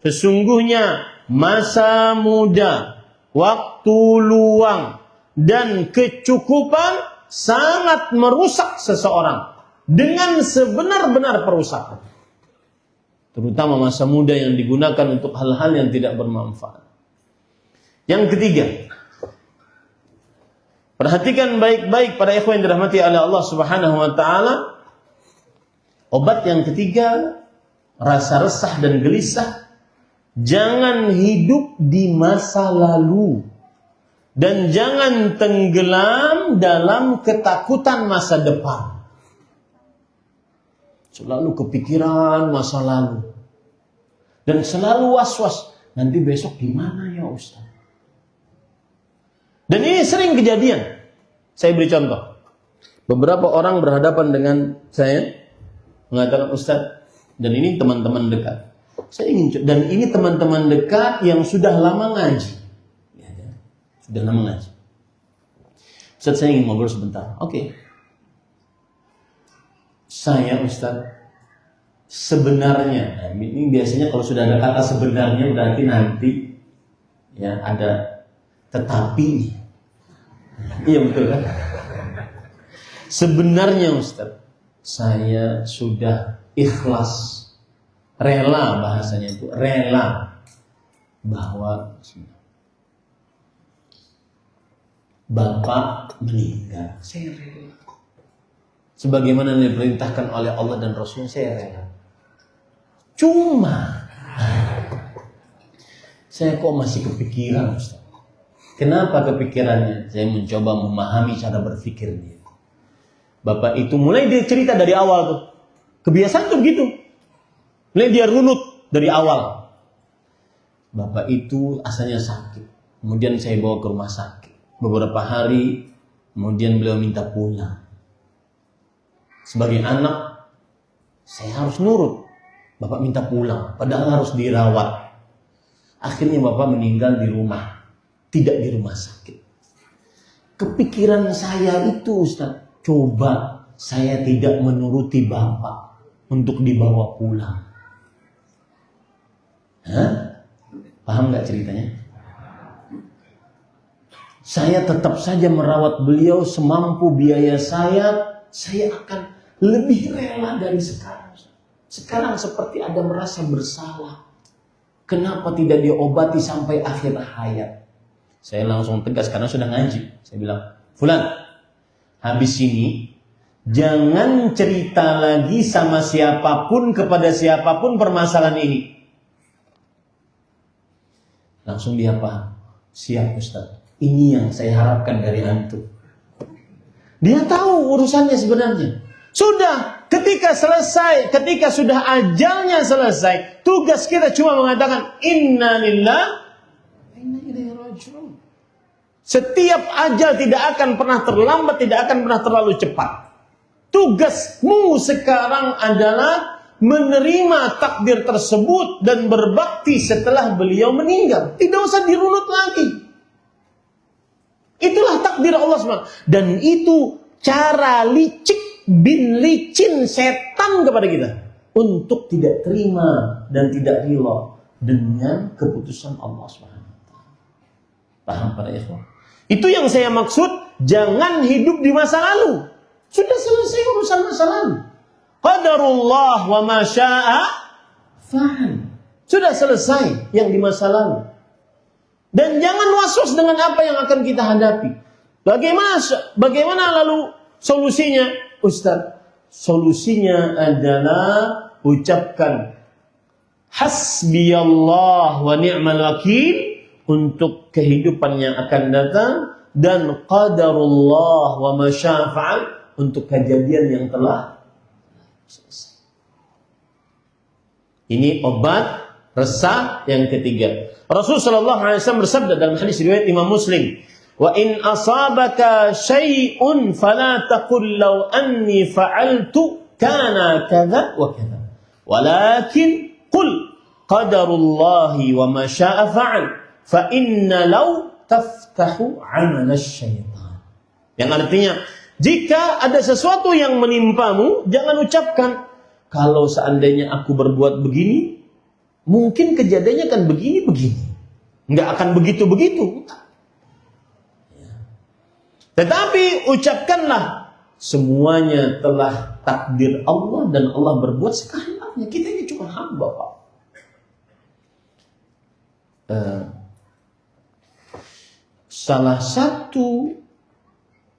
Sesungguhnya masa muda, waktu luang dan kecukupan sangat merusak seseorang dengan sebenar-benar perusakan. Terutama masa muda yang digunakan untuk hal-hal yang tidak bermanfaat. Yang ketiga, perhatikan baik-baik para ikhwan yang dirahmati oleh Allah Subhanahu wa taala. Obat yang ketiga, rasa resah dan gelisah. Jangan hidup di masa lalu dan jangan tenggelam dalam ketakutan masa depan. Selalu kepikiran masa lalu dan selalu was-was, nanti besok gimana ya Ustaz? Dan ini sering kejadian. Saya beri contoh. Beberapa orang berhadapan dengan saya mengatakan, Ustaz, dan ini teman-teman dekat. Saya ingin, dan ini teman-teman dekat yang sudah lama ngaji. Sudah lama ngaji. Ustaz, saya ingin ngobrol sebentar. Oke. Saya Ustaz, sebenarnya, ini biasanya kalau sudah ada kata sebenarnya berarti nanti ya ada tetapi. Iya betul kan? Sebenarnya Ustaz, saya sudah ikhlas, rela, bahasanya itu rela, bahwa Bapak meninggal. Saya rela. Sebagaimana yang diperintahkan oleh Allah dan Rasul, saya rela. Cuma saya kok masih kepikiran Ustaz. Kenapa kepikirannya? Saya mencoba memahami cara berpikirnya. Bapak itu mulai dia cerita dari awal tuh. Kebiasaan tuh begitu. Mulai dia runut dari awal. Bapak itu asalnya sakit. Kemudian saya bawa ke rumah sakit. Beberapa hari, kemudian beliau minta pulang. Sebagai anak, saya harus nurut. Bapak minta pulang, padahal harus dirawat. Akhirnya Bapak meninggal di rumah. Tidak di rumah sakit. kepikiran saya itu Ustaz, coba saya tidak menuruti Bapak untuk dibawa pulang. Hah? Paham nggak ceritanya? Saya tetap saja merawat beliau semampu biaya saya akan lebih rela dari sekarang. Sekarang seperti ada merasa bersalah. Kenapa tidak diobati sampai akhir hayat? Saya langsung tegas karena sudah ngaji. Saya bilang, Fulan, habis ini jangan cerita lagi sama siapapun kepada siapapun permasalahan ini. Langsung dia paham. Siap Ustaz. Ini yang saya harapkan dari antum. Dia tahu urusannya sebenarnya. Sudah, ketika sudah ajalnya selesai, tugas kita cuma mengatakan Inna lillahi wa inna ilaihi raji'un. Setiap ajal tidak akan pernah terlambat, tidak akan pernah terlalu cepat. Tugasmu sekarang adalah menerima takdir tersebut dan berbakti setelah beliau meninggal. Tidak usah dirunut lagi. Itulah takdir Allah SWT. Dan itu cara licik bin licin setan kepada kita untuk tidak terima dan tidak rela dengan keputusan Allah SWT. Paham para ikhwan? Itu yang saya maksud, jangan hidup di masa lalu. Sudah selesai urusan masa lalu. Qadarullah wa ma syaa fa'al. Sudah selesai yang di masa lalu. Dan jangan was-was dengan apa yang akan kita hadapi. Bagaimana lalu solusinya? Ustaz, solusinya adalah ucapkan hasbiyallah wa ni'mal wakil untuk kehidupan yang akan datang, dan qadarullah wa ma syaa fa'al untuk kejadian yang telah selesai. Ini obat resah yang ketiga. Rasulullah SAW bersabda dalam hadis riwayat Imam Muslim, "Wa in asabaka syai'un fala taqul law anni fa'altu kana kadza wa kadza. Walakin qul qadarullahi wa ma syaa fa'al. Fa inna law taftahu 'amal asy-syaitan." Yang artinya, jika ada sesuatu yang menimpamu, jangan ucapkan, kalau seandainya aku berbuat begini, mungkin kejadiannya akan begini-begini. Nggak akan begitu-begitu. Tetapi ucapkanlah, semuanya telah takdir Allah dan Allah berbuat sekehendaknya. Kita ini cuma hamba, Pak. Salah satu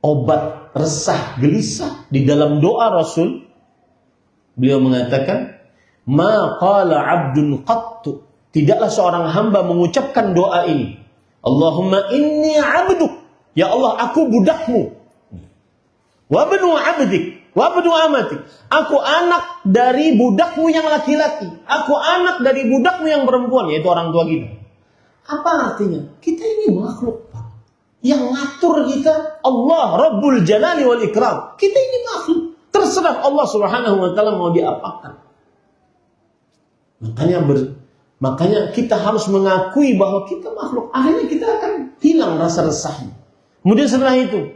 obat resah gelisah di dalam doa Rasul, beliau mengatakan, "Ma qala 'abdun qattu." Tidaklah seorang hamba mengucapkan doa ini. Allahumma inni 'abduk. Ya Allah, aku budakmu. Wa bnu 'abdik, wa bnu amatik. Aku anak dari budakmu yang laki-laki. Aku anak dari budakmu yang perempuan, yaitu orang tua kita. Apa artinya? Kita ini makhluk, Pak. Yang ngatur kita Allah Rabbul Jalali wal Ikram. Kita ini makhluk. Terserah Allah Subhanahu wa taala mau diapakan. Makanya kita harus mengakui bahwa kita makhluk. Akhirnya kita akan hilang rasa resahnya. Kemudian setelah itu,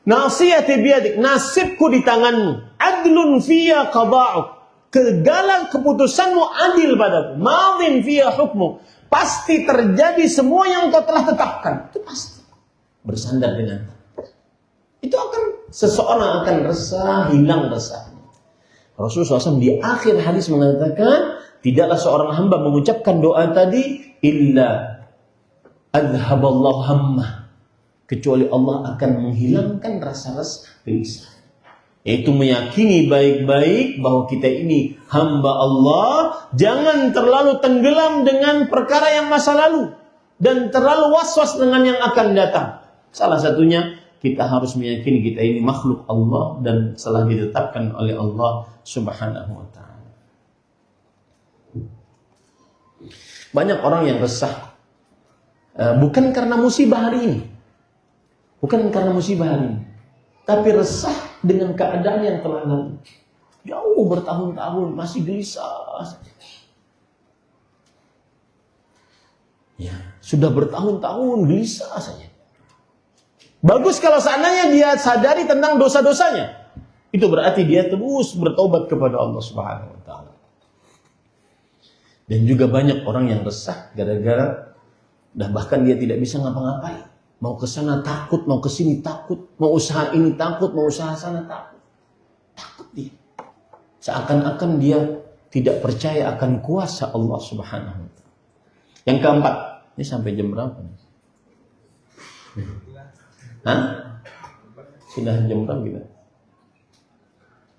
nasiyati biyadik, nasibku di tanganmu. Adlun fiya qada'uk. Segala keputusanmu adil padaku. Madhin fiya hukmu. Pasti terjadi semua yang kau telah tetapkan. Itu pasti. Bersandar dengan itu akan seseorang akan resah, hilang resahnya. Rasulullah SAW di akhir hadis mengatakan, tidaklah seorang hamba mengucapkan doa tadi illa adhaballahu hammah, kecuali Allah akan menghilangkan rasa-rasa gelisah. Yaitu meyakini baik-baik bahwa kita ini hamba Allah, jangan terlalu tenggelam dengan perkara yang masa lalu dan terlalu was-was dengan yang akan datang. Salah satunya, kita harus meyakini kita ini makhluk Allah dan telah ditetapkan oleh Allah Subhanahu wa ta'ala. Banyak orang yang resah, bukan karena musibah hari ini, bukan karena musibah hari ini, tapi resah dengan keadaan yang telah lalu. Jauh bertahun-tahun masih gelisah. Ya, sudah bertahun-tahun gelisah saja. Bagus kalau seandainya dia sadari tentang dosa-dosanya. Itu berarti dia terus bertobat kepada Allah Subhanahu wa taala. Dan juga banyak orang yang resah gara-gara bahkan dia tidak bisa ngapa-ngapain. Mau ke sana takut, mau ke sini takut, mau usaha ini takut, mau usaha sana takut. Takut dia. Seakan-akan dia tidak percaya akan kuasa Allah Subhanahu wa taala. Yang keempat, ini sampai jam berapa nih? Hah? Sudah jam berapa kita?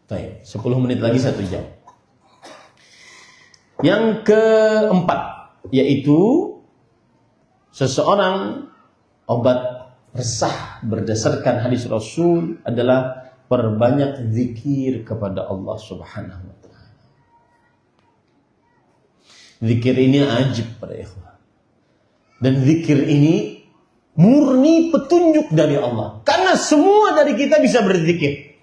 Baik, 10 menit lagi 1 jam. Yang keempat, yaitu seseorang obat resah berdasarkan hadis Rasul adalah perbanyak zikir kepada Allah Subhanahu wa taala. Zikir ini ajib para ikhwan. Dan zikir ini murni petunjuk dari Allah. Karena semua dari kita bisa berzikir.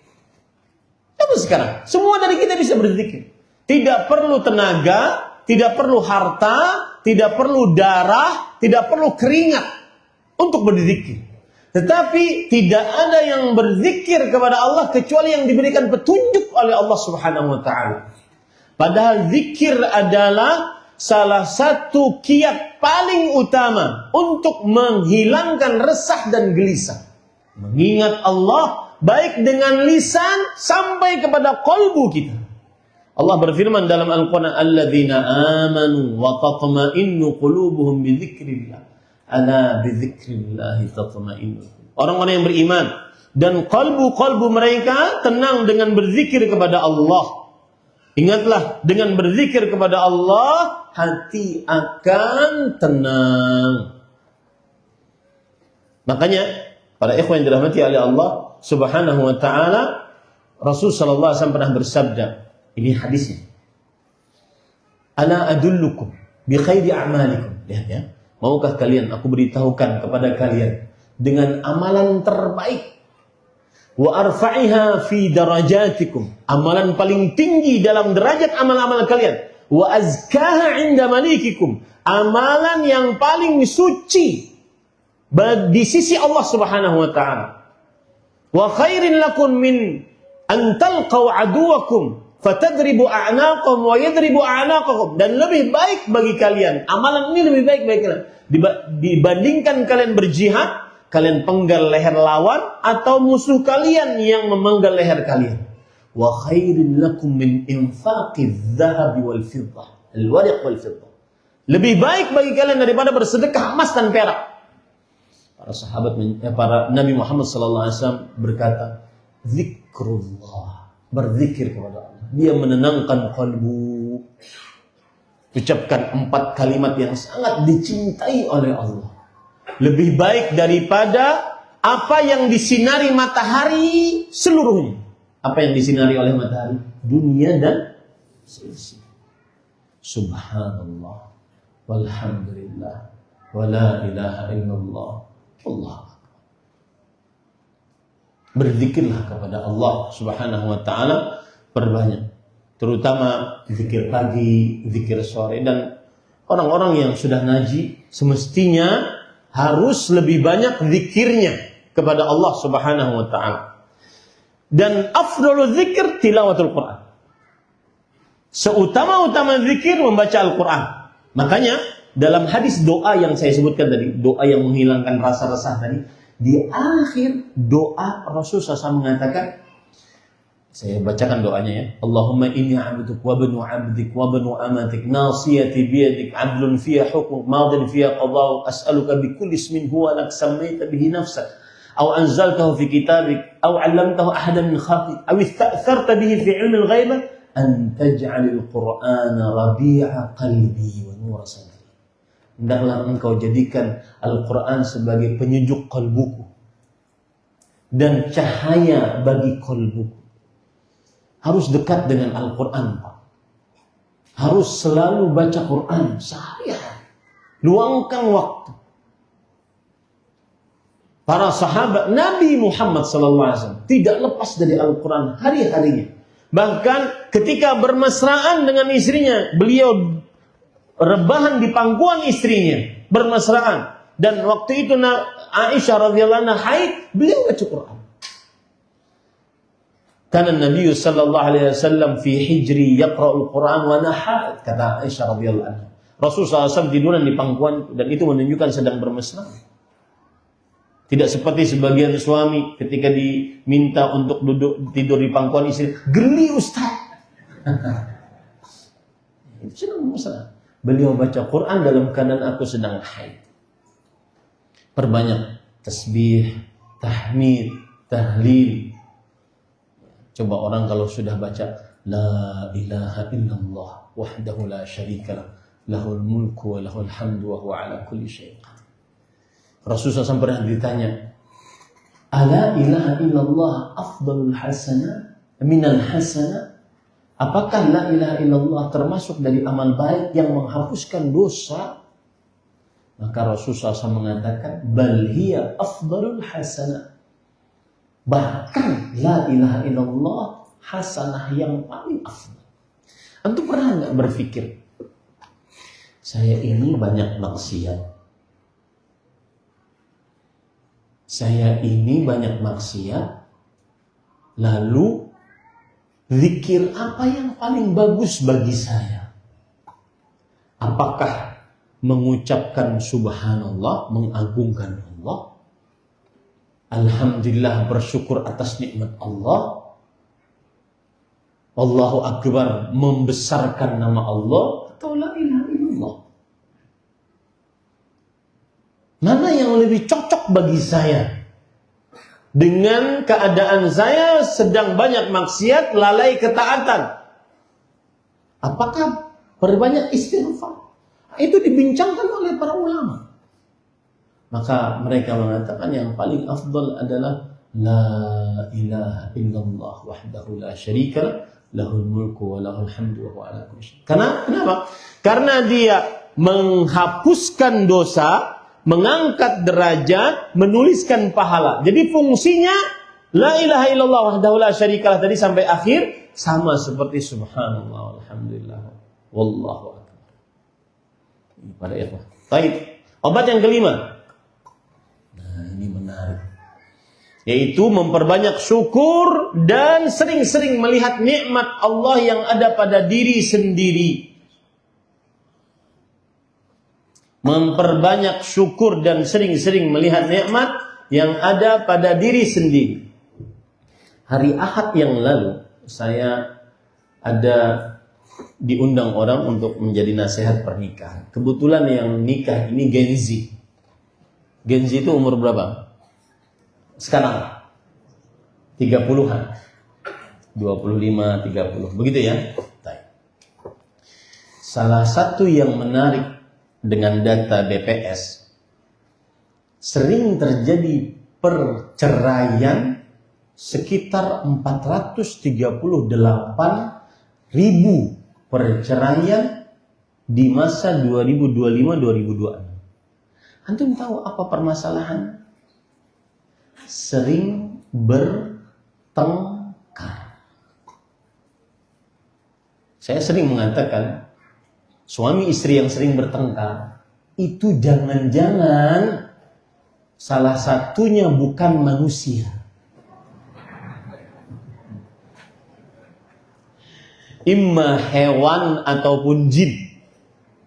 Coba sekarang, semua dari kita bisa berzikir. Tidak perlu tenaga, tidak perlu harta, tidak perlu darah, tidak perlu keringat untuk berzikir. Tetapi tidak ada yang berzikir kepada Allah kecuali yang diberikan petunjuk oleh Allah Subhanahu wa taala. Padahal zikir adalah salah satu kiat paling utama untuk menghilangkan resah dan gelisah. Mengingat Allah baik dengan lisan sampai kepada qalbu kita. Allah berfirman dalam Al-Quran, "Alladzina amanu wa tatma'innu qulubuhum bi dzikrillah." Ala bi dzikrillah tatma'innu. Orang-orang yang beriman dan kalbu-kalbu mereka tenang dengan berzikir kepada Allah. Ingatlah, dengan berzikir kepada Allah, hati akan tenang. Makanya, para ikhwan yang dirahmati oleh Allah Subhanahu wa taala, Rasul sallallahu alaihi wasallam pernah bersabda, ini hadisnya. Ala adullukum bi khairi a'malikum. Lihat ya. Maukah kalian aku beritahukan kepada kalian dengan amalan terbaik, wa arfa'iha fi darajatikum, amalan paling tinggi dalam derajat amal-amal kalian, wa azkaha 'inda malikikum, amalan yang paling suci di sisi Allah Subhanahu wa taala. Wa khairin lakum min an talqaw aduwakum fatadribu a'naqahum wa yadribu a'naqahum, dan lebih baik bagi kalian, amalan ini lebih baik bagi kalian dibandingkan kalian berjihad, kalian penggal leher lawan atau musuh kalian yang memenggal leher kalian. Wa khairin lakum min infaqiz zahabi wal fiddah, al-waraq wal fiddah, lebih baik bagi kalian daripada bersedekah emas dan perak. Para sahabat, para Nabi Muhammad sallallahu alaihi wasallam berkata, zikrullah, berzikir kepada Allah, dia menenangkan kalbu. Ucapkan 4 kalimat yang sangat dicintai oleh Allah, lebih baik daripada apa yang disinari matahari seluruhnya. Apa yang disinari oleh matahari? Dunia dan seisinya. Subhanallah walhamdulillah wala ilaha illallah Allah. Berzikirlah kepada Allah Subhanahu wa taala perbanyak, terutama zikir pagi, zikir sore. Dan orang-orang yang sudah ngaji semestinya harus lebih banyak zikirnya kepada Allah Subhanahu wa taala. Dan afdhalul zikir tilawatul Quran. Seutama-utama zikir membaca Al-Quran. Makanya dalam hadis doa yang saya sebutkan tadi, doa yang menghilangkan rasa resah tadi, di akhir doa Rasulullah SAW mengatakan, saya bacakan doanya ya. Allahumma inni abduk wa banu abdik wa banu amatik nasiyati biyadik adlun fiya hukmuk madin fiya qada'u as'aluka bi kulli ismin huwa lak sammaita bihi nafsak aw anzaltahu fi kitabik aw 'allamtahu ahadan min khalqik aw ista'tharta bihi fi 'ilmi al-ghaibah an taj'alil qur'ana rabi'a qalbi wa nura sadri. Hendaklah engkau jadikan Al-Quran sebagai penyejuk kalbuku dan cahaya bagi kalbuku. Harus dekat dengan Al-Quran, Pak. Harus selalu baca Quran sehari-hari. Luangkan waktu. Para sahabat Nabi Muhammad SAW tidak lepas dari Al-Quran hari-harinya. Bahkan ketika bermesraan dengan istrinya, beliau rebahan di pangkuan istrinya, bermesraan. Dan waktu itu Aisyah radhiyallahu anha haid, beliau baca Quran. Karena Nabi sallallahu alaihi wasallam fi hijri yaqra'ul Quran wa nahat, kata Aisyah radhiyallahu anha. Rasulullah SAW tiduran di pangkuan dan itu menunjukkan sedang bermesra. Tidak seperti sebagian suami ketika diminta untuk duduk tidur di pangkuan istri, geli Ustaz. Itu sedang bermesra. Beliau baca Quran dalam keadaan aku sedang haid. Perbanyak tasbih, tahmid, tahlil. Coba orang kalau sudah baca la ilaha illallah wahdahu la syarikalah lahul mulku wa lahul hamdu wa huwa ala kulli syai'in qadir. Rasulullah SAW pernah ditanya, ala ilaha illallah afdalul hasana minal hasana? Apakah la ilaha illallah termasuk dari amal baik yang menghapuskan dosa? Maka Rasulullah SAW mengatakan, bal hiya afdalul hasana. Bahkan la ilaha illallah hasanah yang paling afdal. Antum pernah nggak berpikir, saya ini banyak maksiat. Saya ini banyak maksiat. Lalu zikir apa yang paling bagus bagi saya? Apakah mengucapkan subhanallah, mengagungkan Allah? Alhamdulillah, bersyukur atas nikmat Allah? Allahu Akbar, membesarkan nama Allah? Atau la ilaha illallah? Mana yang lebih cocok bagi saya? Dengan keadaan saya sedang banyak maksiat, lalai ketaatan. Apakah perbanyak istighfar? Itu dibincangkan oleh para ulama. Maka mereka mengatakan yang paling afdal adalah la ilaha illallah wahdahu la syarikalah lahul mulku wa lahul hamdu wa huwa ala kulli syai'in. Kenapa? Karena dia menghapuskan dosa, mengangkat derajat, menuliskan pahala. Jadi fungsinya la ilaha illallah wahdahu la syarikalah tadi sampai akhir sama seperti subhanallah walhamdulillah wallahu akbar. Ini pada ikhwah. Baik. Obat yang kelima. Nah, ini menarik. Yaitu memperbanyak syukur dan sering-sering melihat nikmat Allah yang ada pada diri sendiri. Memperbanyak syukur dan sering-sering melihat nikmat yang ada pada diri sendiri. Hari Ahad yang lalu saya ada diundang orang untuk menjadi nasihat pernikahan. Kebetulan yang nikah ini Gen Z. Gen Z itu umur berapa? Sekarang 30-an. 25, 30. Begitu ya? Salah satu yang menarik dengan data BPS, sering terjadi perceraian sekitar 438.000 perceraian di masa 2025-2026. Antum tahu apa permasalahan? Sering bertengkar. Saya sering mengatakan, suami istri yang sering bertengkar itu jangan-jangan salah satunya bukan manusia. Imma hewan ataupun jin,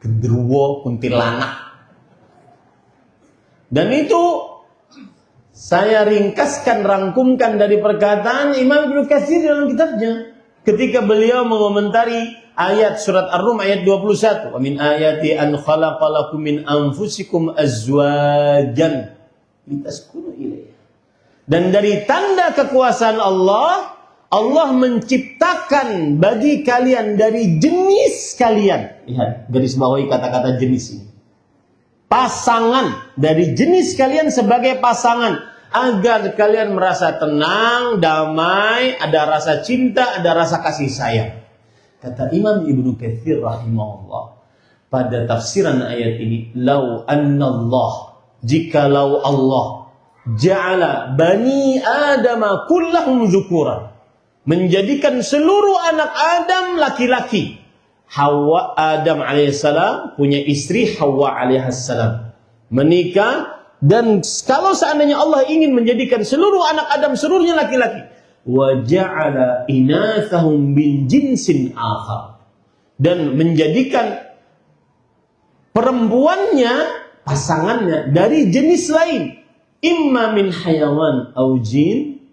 genderuwo, kuntilanak. Dan itu saya ringkaskan, rangkumkan dari perkataan Imam Ibnu Katsir dalam kitabnya ketika beliau mengomentari ayat surat Ar-Rum ayat 21. Wa min ayati an khalaqalakum min anfusikum azwajan litaskunu ilaiha. Dan dari tanda kekuasaan Allah, Allah menciptakan bagi kalian dari jenis kalian. Lihat, garis bawahi kata-kata jenis ini. Pasangan, dari jenis kalian sebagai pasangan, agar kalian merasa tenang, damai, ada rasa cinta, ada rasa kasih sayang. Kata Imam Ibnu Katsir rahimahullah pada tafsiran ayat ini, lau annallah, jikalau Allah ja'ala bani adama kullahum dzukuran, menjadikan seluruh anak Adam laki-laki. Hawa Adam alaihissalam punya istri Hawa alaihissalam. menikah. Dan kalau seandainya Allah ingin menjadikan seluruh anak Adam seluruhnya laki-laki, wa ja'ala inathahum min jinsin akhar, dan menjadikan perempuannya, pasangannya dari jenis lain, imma min hayawan au jin,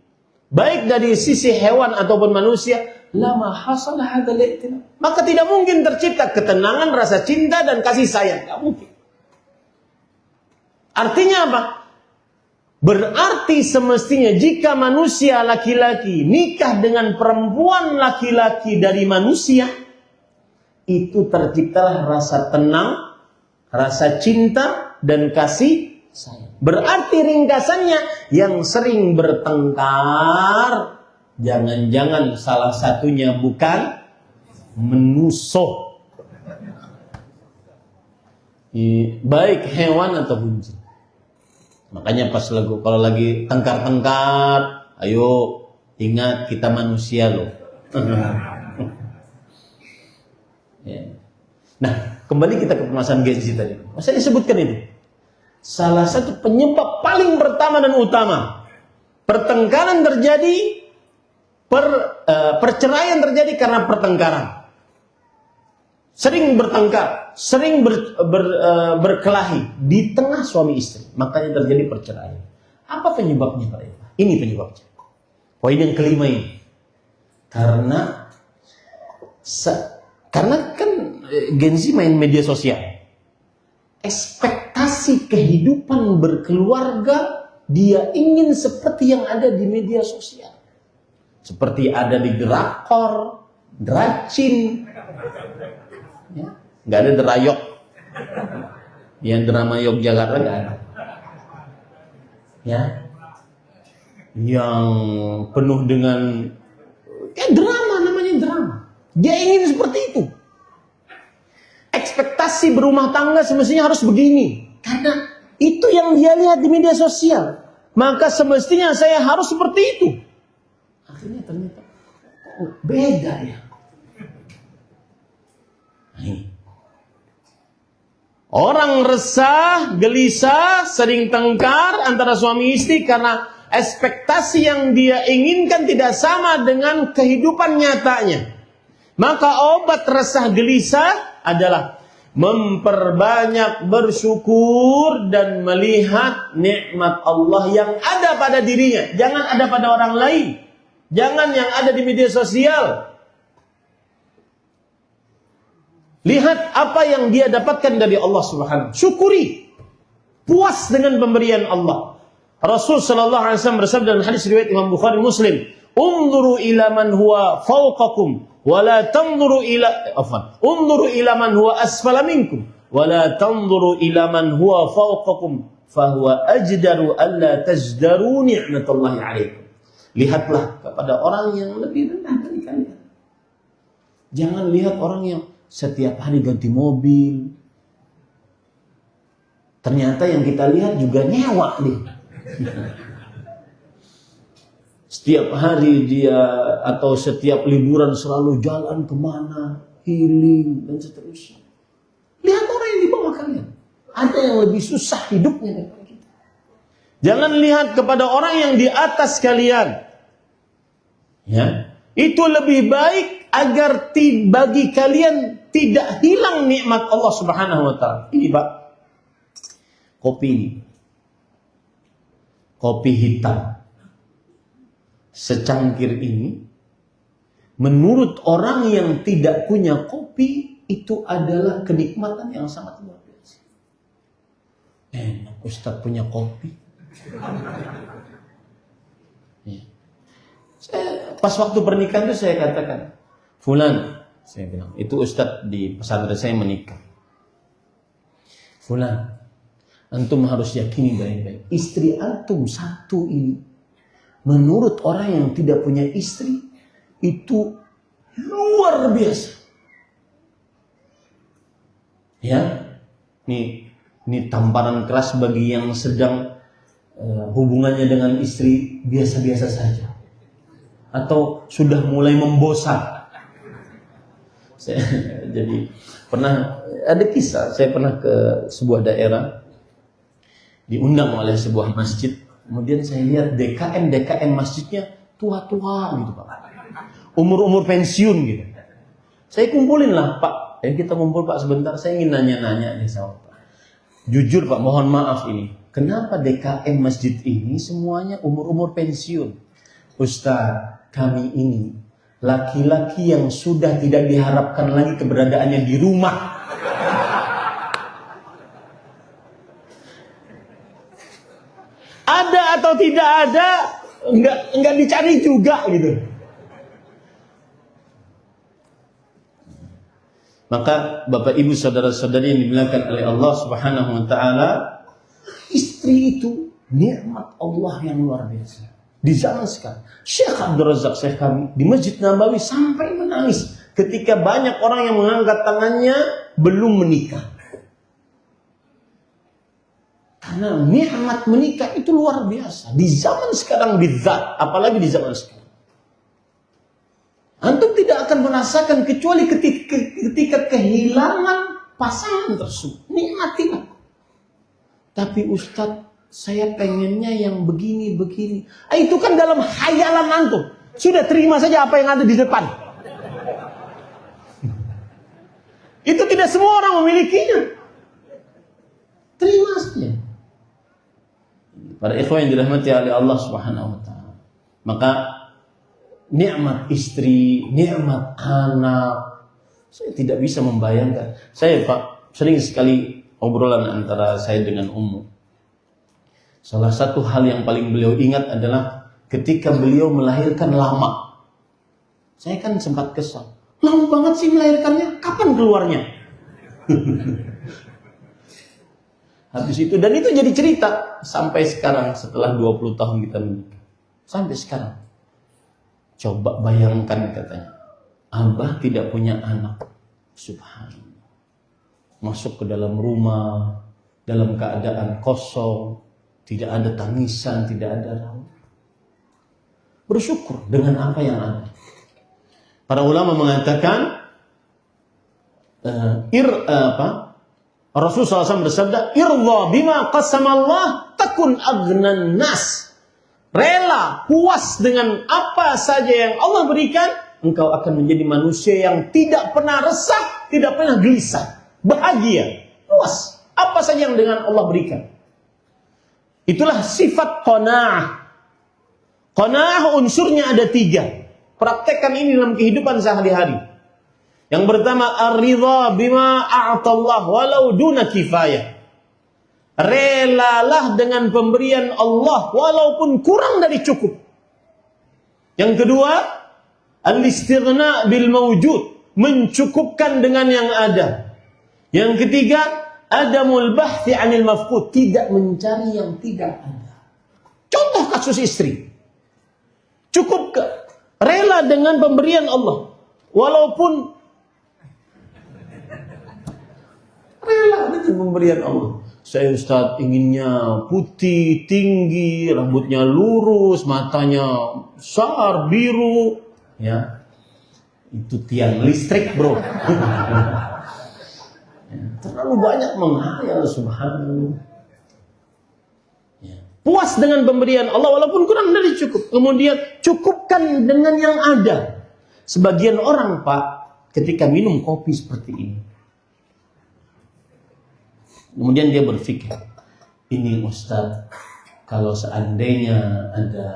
baik dari sisi hewan ataupun manusia, lama hasal hadzal i'tilaf, maka tidak mungkin tercipta ketenangan, rasa cinta dan kasih sayang, tidak mungkin. Artinya apa? Berarti semestinya jika manusia laki-laki nikah dengan perempuan laki-laki dari manusia, itu terciptalah rasa tenang, rasa cinta dan kasih sayang. Berarti ringkasannya, yang sering bertengkar, jangan-jangan salah satunya bukan menuso, baik hewan ataupun jin. Makanya pas kalau lagi tengkar-tengkar, ayo ingat kita manusia loh. Ya. Nah, kembali kita ke permasalahan Gen Z tadi. Saya disebutkan itu. Salah satu penyebab paling pertama dan utama pertengkaran terjadi, perceraian terjadi karena pertengkaran. Sering bertengkar, sering berkelahi di tengah suami istri, makanya terjadi perceraian. Apa penyebabnya, Pak Eva? Ini penyebabnya. Poin yang kelima ini. Karena kan Gen Z main media sosial. Ekspektasi kehidupan berkeluarga dia ingin seperti yang ada di media sosial. Seperti ada di drakor, dracin. Ya, nggak ada derayok, yang drama Yogyakarta nggak ada, ya, yang penuh dengan drama, namanya drama. Dia ingin seperti itu. Ekspektasi berumah tangga semestinya harus begini, karena itu yang dia lihat di media sosial. Maka semestinya saya harus seperti itu. Akhirnya ternyata beda ya. Orang resah, gelisah, sering tengkar antara suami istri karena ekspektasi yang dia inginkan tidak sama dengan kehidupan nyatanya. Maka obat resah gelisah adalah memperbanyak bersyukur dan melihat nikmat Allah yang ada pada dirinya. Jangan ada pada orang lain. Jangan yang ada di media sosial. Lihat apa yang dia dapatkan dari Allah Subhanahu. Syukuri. Puas dengan pemberian Allah. Rasul sallallahu alaihi wasallam bersabda dalam hadis riwayat Imam Bukhari Muslim, "Unzuru ila man huwa fawqakum wa la tanzuru ila man huwa asfala minkum wa la tanzuru ila man huwa fawqakum fa huwa ajdaru alla tajdaru ni'matallahi 'alaikum." Lihatlah kepada orang yang lebih rendah dari kalian. Jangan lihat orang yang setiap hari ganti mobil. Ternyata yang kita lihat juga nyewa nih. Setiap hari dia atau setiap liburan selalu jalan kemana, healing dan seterusnya. Lihat orang yang di bawah kalian. Ada yang lebih susah hidupnya daripada kita. Jangan lihat kepada orang yang di atas kalian. Ya, itu lebih baik agar bagi kalian tidak hilang nikmat Allah Subhanahu wa taala. Ini Pak, kopi ini. Kopi hitam. Secangkir ini, menurut orang yang tidak punya kopi, itu adalah kenikmatan yang sangat luar biasa. Enak Ustaz punya kopi. Ya. Pas waktu pernikahan itu saya katakan, Fulan, saya bilang, itu Ustaz di pesantren saya menikah. Fulan, antum harus yakini baik-baik. Istri antum satu ini, menurut orang yang tidak punya istri, itu luar biasa. Ya, ini tamparan keras bagi yang sedang hubungannya dengan istri biasa-biasa saja. Atau sudah mulai membosan. Jadi pernah ada kisah, saya pernah ke sebuah daerah diundang oleh sebuah masjid. Kemudian saya lihat DKM masjidnya tua-tua gitu Pak. Umur-umur pensiun gitu. Saya kumpulin lah Pak. Kita kumpul Pak sebentar. Saya ingin nanya-nanya nih sama Pak. Jujur Pak, mohon maaf ini. Kenapa DKM masjid ini semuanya umur-umur pensiun? Ustaz, kami ini laki-laki yang sudah tidak diharapkan lagi keberadaannya di rumah. Ada atau tidak ada, enggak dicari juga gitu. Maka Bapak Ibu saudara-saudari yang dimuliakan oleh Allah Subhanahu wa taala, istri itu nikmat Allah yang luar biasa. Di zaman sekarang, Syekh Abdul Razak Syekh kami di Masjid Nabawi sampai menangis ketika banyak orang yang mengangkat tangannya belum menikah. Karena nikmat menikah itu luar biasa. Di zaman sekarang bidzat, apalagi di zaman sekarang. Antum tidak akan merasakan kecuali ketika kehilangan pasangan tersebut. Nikmatilah. Tapi Ustadz, saya pengennya yang begini-begini. Itu kan dalam khayalan antum. Sudah terima saja apa yang ada di depan. Itu tidak semua orang memilikinya. Terima saja. Para ikhwan yang dirahmati oleh Allah Subhanahu wa taala. Maka nikmat istri, nikmat anak, saya tidak bisa membayangkan. Saya Pak, sering sekali obrolan antara saya dengan Ummu. Salah satu hal yang paling beliau ingat adalah ketika beliau melahirkan lama. Saya kan sempat kesal. Lama banget sih melahirkannya, kapan keluarnya? Habis itu, dan itu jadi cerita sampai sekarang setelah 20 tahun kita menikah. Sampai sekarang. Coba bayangkan katanya. Abah tidak punya anak. Subhanallah. Masuk ke dalam rumah dalam keadaan kosong, tidak ada tangisan, tidak ada raut. Bersyukur dengan apa yang ada. Para ulama mengatakan Rasulullah SAW bersabda, "Irda bima qasamallah takun aghnan nas." Rela, puas dengan apa saja yang Allah berikan, engkau akan menjadi manusia yang tidak pernah resah, tidak pernah gelisah, bahagia, puas apa saja yang dengan Allah berikan. Itulah sifat qanaah. Qanaah unsurnya ada 3. Praktekkan ini dalam kehidupan sehari-hari. Yang pertama, ar-ridha bima a'tallah walau duna kifayah. Relalah dengan pemberian Allah walaupun kurang dari cukup. Yang kedua, al-istighna bil mawjud, mencukupkan dengan yang ada. Yang ketiga, adamul bahthi 'anil mafqud, tidak mencari yang tidak ada. Contoh kasus istri. Cukup rela dengan pemberian Allah walaupun rela dengan pemberian Allah. Saya Ustaz inginnya putih, tinggi, rambutnya lurus, matanya besar, biru. Ya, itu tiang listrik bro. Ya, terlalu banyak menghayal, subhanallah. Ya. Puas dengan pemberian Allah walaupun kurang dari cukup. Kemudian cukupkan dengan yang ada. Sebagian orang Pak, ketika minum kopi seperti ini, kemudian dia berpikir, ini Ustaz, kalau seandainya ada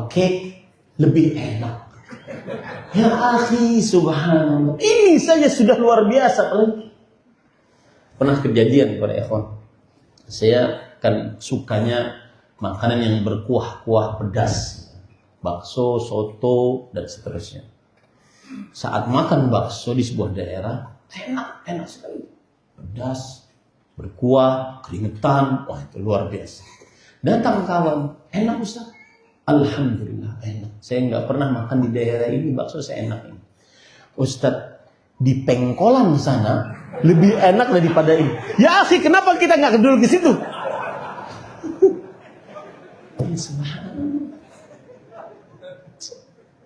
cake lebih enak. Ya akhi, subhanallah. Ini saja sudah luar biasa. Pernah kejadian pada ikhwan. Saya kan sukanya makanan yang berkuah-kuah pedas. Bakso, soto, dan seterusnya. Saat makan bakso di sebuah daerah, enak sekali. Pedas, berkuah, keringetan, wah itu luar biasa. Datang kawan, enak Ustaz? Alhamdulillah enak. Saya nggak pernah makan di daerah ini bakso seenak ini. Ustaz, di Pengkolan sana lebih enak daripada ini. Ya akhi, kenapa kita nggak duduk di situ?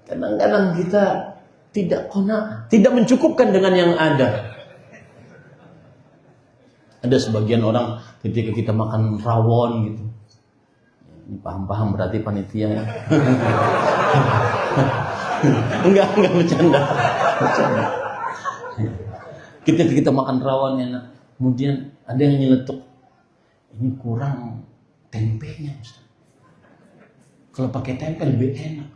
Kadang-kadang kita tidak qanaah, tidak mencukupkan dengan yang ada. Ada sebagian orang ketika kita makan rawon gitu. Ini paham-paham berarti panitia ya. Enggak bercanda. Kita makan rawon enak. Kemudian ada yang nyeletuk. Ini kurang tempenya, Ustaz. Kalau pakai tempe lebih enak.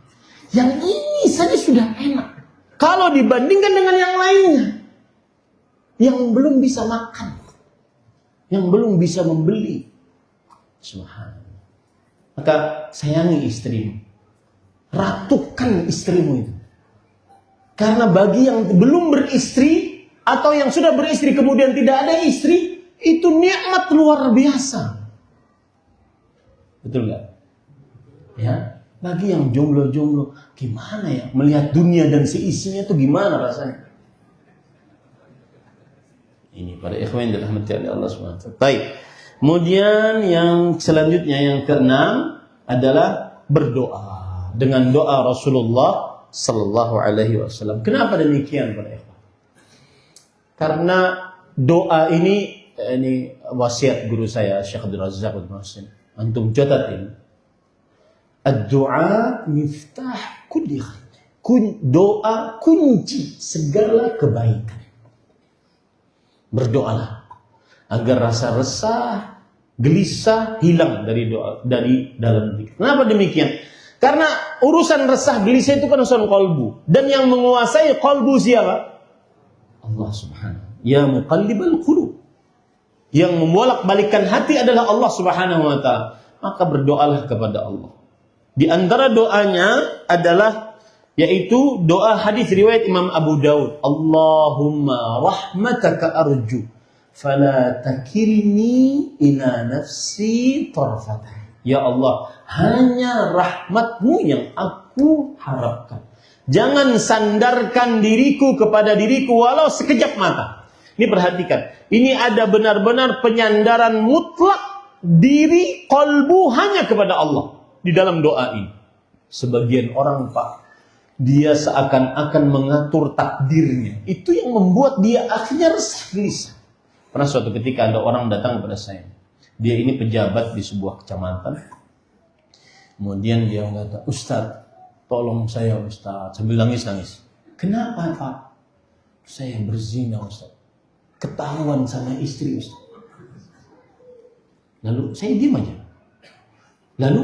Yang ini saja sudah enak. Kalau dibandingkan dengan yang lainnya, yang belum bisa makan, yang belum bisa membeli, subhanallah. Maka sayangi istrimu, ratukan istrimu itu. Karena bagi yang belum beristri atau yang sudah beristri kemudian tidak ada istri, itu nikmat luar biasa. Betul nggak? Ya, bagi yang jomblo-jomblo, gimana ya melihat dunia dan seisinya itu gimana rasanya? Ini para ikhwan yang dirahmati oleh Allah SWT. Baik. Kemudian yang selanjutnya yang keenam adalah berdoa dengan doa Rasulullah sallallahu alaihi wasallam. Kenapa demikian para ikhwan? Karena doa ini wasiat guru saya Syekh Abdul Razak bin Muhsin. Antum catat ini. Ad-du'a miftah kulli khair. Doa kunci segala kebaikan. Berdoalah agar rasa resah, gelisah hilang dari dalam diri. Kenapa demikian? Karena urusan resah, gelisah itu kan urusan qalbu, dan yang menguasai qalbu siapa? Allah Subhanahu. Ya muqallibal qulub. Yang membolak-balikkan hati adalah Allah Subhanahu wa taala. Maka berdoalah kepada Allah. Di antara doanya adalah yaitu doa hadis riwayat Imam Abu Daud. Allahumma rahmataka arju fala takilni ila nafsi tarfatan. Ya Allah, hanya rahmatmu yang aku harapkan. Jangan sandarkan diriku kepada diriku walau sekejap mata. Ini perhatikan. Ini ada benar-benar penyandaran mutlak diri qalbu hanya kepada Allah di dalam doa ini. Sebagian orang, Pak, dia seakan-akan mengatur takdirnya. Itu yang membuat dia akhirnya resah gelisah. Pernah suatu ketika ada orang datang kepada saya. Dia ini pejabat di sebuah kecamatan. Kemudian dia mengatakan, Ustaz, tolong saya Ustaz. Sambil nangis-nangis. Kenapa Pak? Saya berzina Ustaz. Ketahuan sama istri Ustaz. Lalu saya diam aja. Lalu,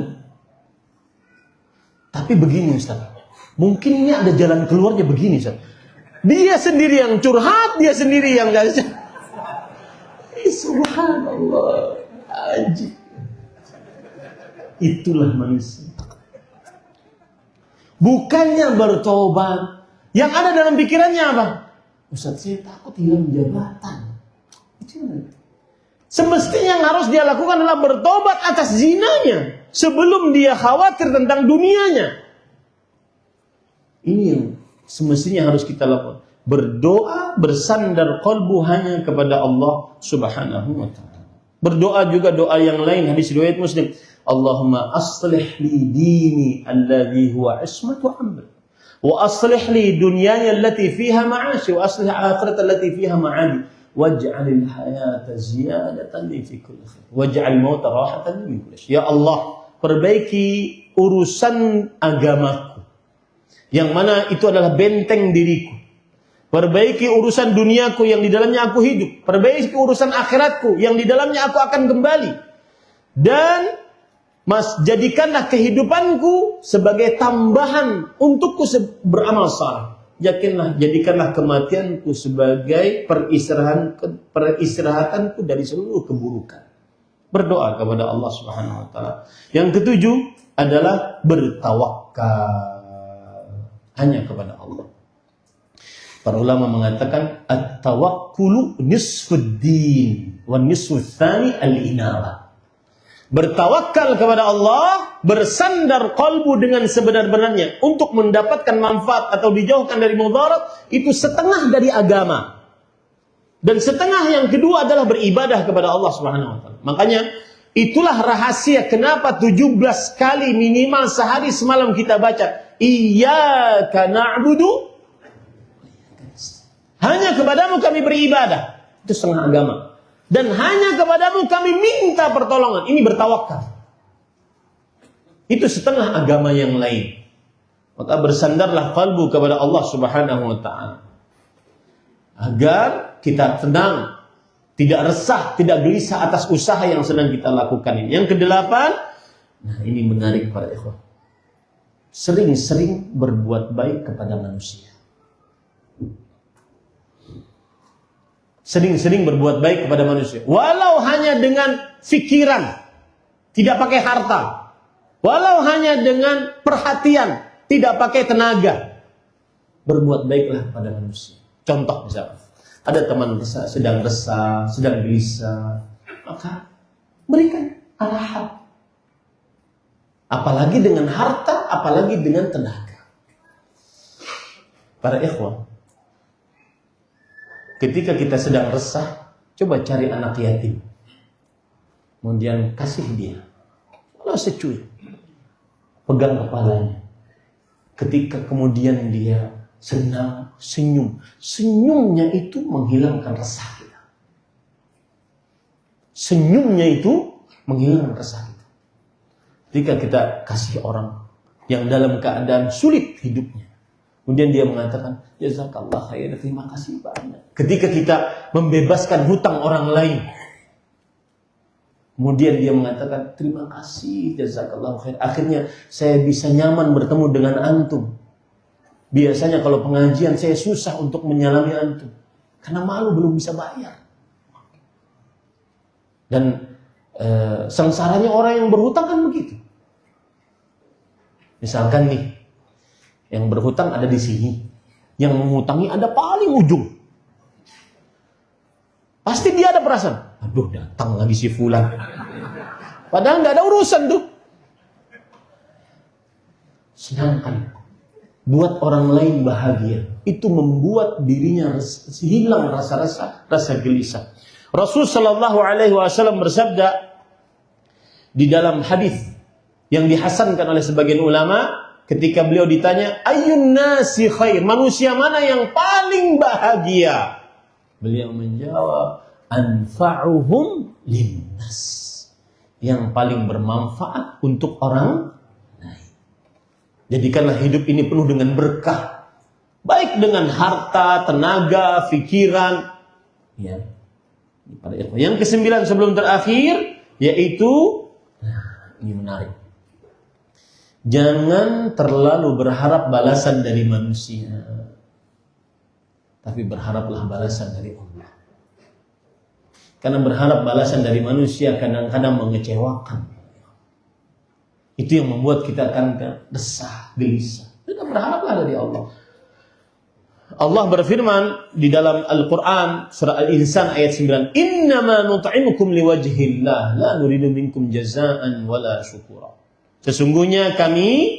tapi begini Ustaz. Mungkin ini ada jalan keluarnya begini Ustaz. Dia sendiri yang curhat, dia sendiri yang gak bisa. Subhanallah. Ajib. Itulah manusia. Bukannya bertobat, yang ada dalam pikirannya apa? Ustaz, saya takut hilang jabatan. Itu semestinya yang harus dia lakukan adalah bertobat atas zinanya sebelum dia khawatir tentang dunianya. Ini yang semestinya harus kita lakukan. Berdoa bersandar qalbu hanya kepada Allah Subhanahu wa ta'ala. Berdoa juga doa yang lain hadis riwayat Muslim. Allahumma aslih li dini alladhi huwa ismatu amri wa aslih li dunyaya allati fiha ma'ashi wa aslih akhirata allati fiha ma'adi waj'alil hayata ziyadatan li fi kulli khair waj'al mauta rahatan min kulli syai. Ya Allah, perbaiki urusan agamaku yang mana itu adalah benteng diriku. Perbaiki urusan duniaku yang di dalamnya aku hidup. Perbaiki urusan akhiratku yang di dalamnya aku akan kembali. Dan jadikanlah kehidupanku sebagai tambahan untukku beramal saleh. Jadikanlah kematianku sebagai peristirahatanku dari seluruh keburukan. Berdoa kepada Allah Subhanahu wa taala. Yang ketujuh adalah bertawakal hanya kepada Allah. Para ulama mengatakan at-tawakkulu nisfuddin wa nisfus tsani al-inaba. Bertawakal kepada Allah, bersandar qalbu dengan sebenar-benarnya untuk mendapatkan manfaat atau dijauhkan dari mudarat, itu setengah dari agama. Dan setengah yang kedua adalah beribadah kepada Allah Subhanahu wa taala. Makanya itulah rahasia kenapa 17 kali minimal sehari semalam kita baca iyyaka na'budu, hanya kepadamu kami beribadah. Itu setengah agama. Dan hanya kepadamu kami minta pertolongan. Ini bertawakal. Itu setengah agama yang lain. Maka bersandarlah kalbu kepada Allah Subhanahu wa ta'ala. Agar kita tenang, tidak resah, tidak gelisah atas usaha yang sedang kita lakukan ini. Yang kedelapan, nah ini menarik para ikhwan. Sering-sering berbuat baik kepada manusia. Sering-sering berbuat baik kepada manusia. Walau hanya dengan pikiran, tidak pakai harta. Walau hanya dengan perhatian, tidak pakai tenaga. Berbuat baiklah kepada manusia. Contoh misalnya, ada teman sedang resah, sedang gelisah, maka berikan arahan. Apalagi dengan harta, apalagi dengan tenaga. Para ikhwan, ketika kita sedang resah, coba cari anak yatim. Kemudian kasih dia. Kalau secuil, pegang kepalanya. Ketika kemudian dia senang, senyum. Senyumnya itu menghilangkan resah kita. Senyumnya itu menghilangkan resah kita. Ketika kita kasih orang yang dalam keadaan sulit hidupnya, kemudian dia mengatakan, jazakallah khair, terima kasih banyak. Ketika kita membebaskan hutang orang lain, kemudian dia mengatakan, terima kasih, jazakallah khair. Akhirnya saya bisa nyaman bertemu dengan antum. Biasanya kalau pengajian saya susah untuk menyalami antum, karena malu belum bisa bayar. Dan sengsaranya orang yang berhutang kan begitu. Misalkan nih, yang berhutang ada di sini, yang menghutangi ada paling ujung. Pasti dia ada perasaan, aduh datang lagi si fulan. Padahal nggak ada urusan tuh. Sedangkan buat orang lain bahagia, itu membuat dirinya hilang rasa gelisah. Rasul Shallallahu Alaihi Wasallam bersabda di dalam hadis yang dihasankan oleh sebagian ulama, ketika beliau ditanya, ayyun nasi khair, manusia mana yang paling bahagia? Beliau menjawab, anfa'uhum linnas, yang paling bermanfaat untuk orang lain. Jadikanlah hidup ini penuh dengan berkah, baik dengan harta, tenaga, pikiran. Ya. Yang kesembilan sebelum terakhir, yaitu, nah, ini menarik. Jangan terlalu berharap balasan dari manusia, tapi berharaplah balasan dari Allah. Karena berharap balasan dari manusia kadang-kadang mengecewakan. Itu yang membuat kita akan resah, gelisah. Kita berharaplah dari Allah. Allah berfirman di dalam Al-Quran surah Al-Insan ayat 9, innama nut'imukum liwajhillah la nuridu minkum jazaan wala syukura. Sesungguhnya kami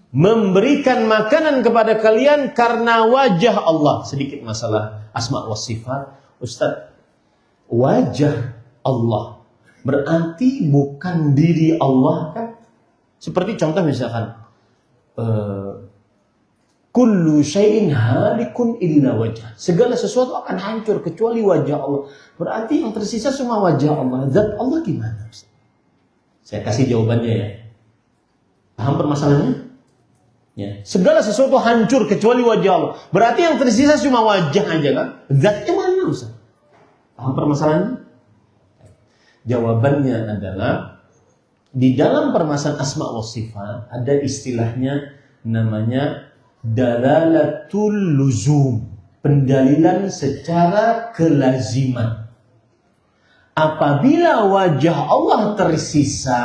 memberikan makanan kepada kalian karena wajah Allah. Sedikit masalah asma wa sifat. Ustaz, wajah Allah berarti bukan diri Allah kan? Seperti contoh misalkan, kullu syai'in halikun illa wajah. Segala sesuatu akan hancur kecuali wajah Allah. Berarti yang tersisa semua wajah Allah. Zat Allah gimana? Saya kasih jawabannya ya. Paham permasalahannya? Ya. Segala sesuatu hancur kecuali wajah Allah. Berarti yang tersisa cuma wajah aja kan? Zatnya mana Ustaz? Paham permasalahannya? Jawabannya adalah di dalam permasalahan asma wa sifat ada istilahnya namanya dalalatul luzum, pendalilan secara kelaziman. Apabila wajah Allah tersisa,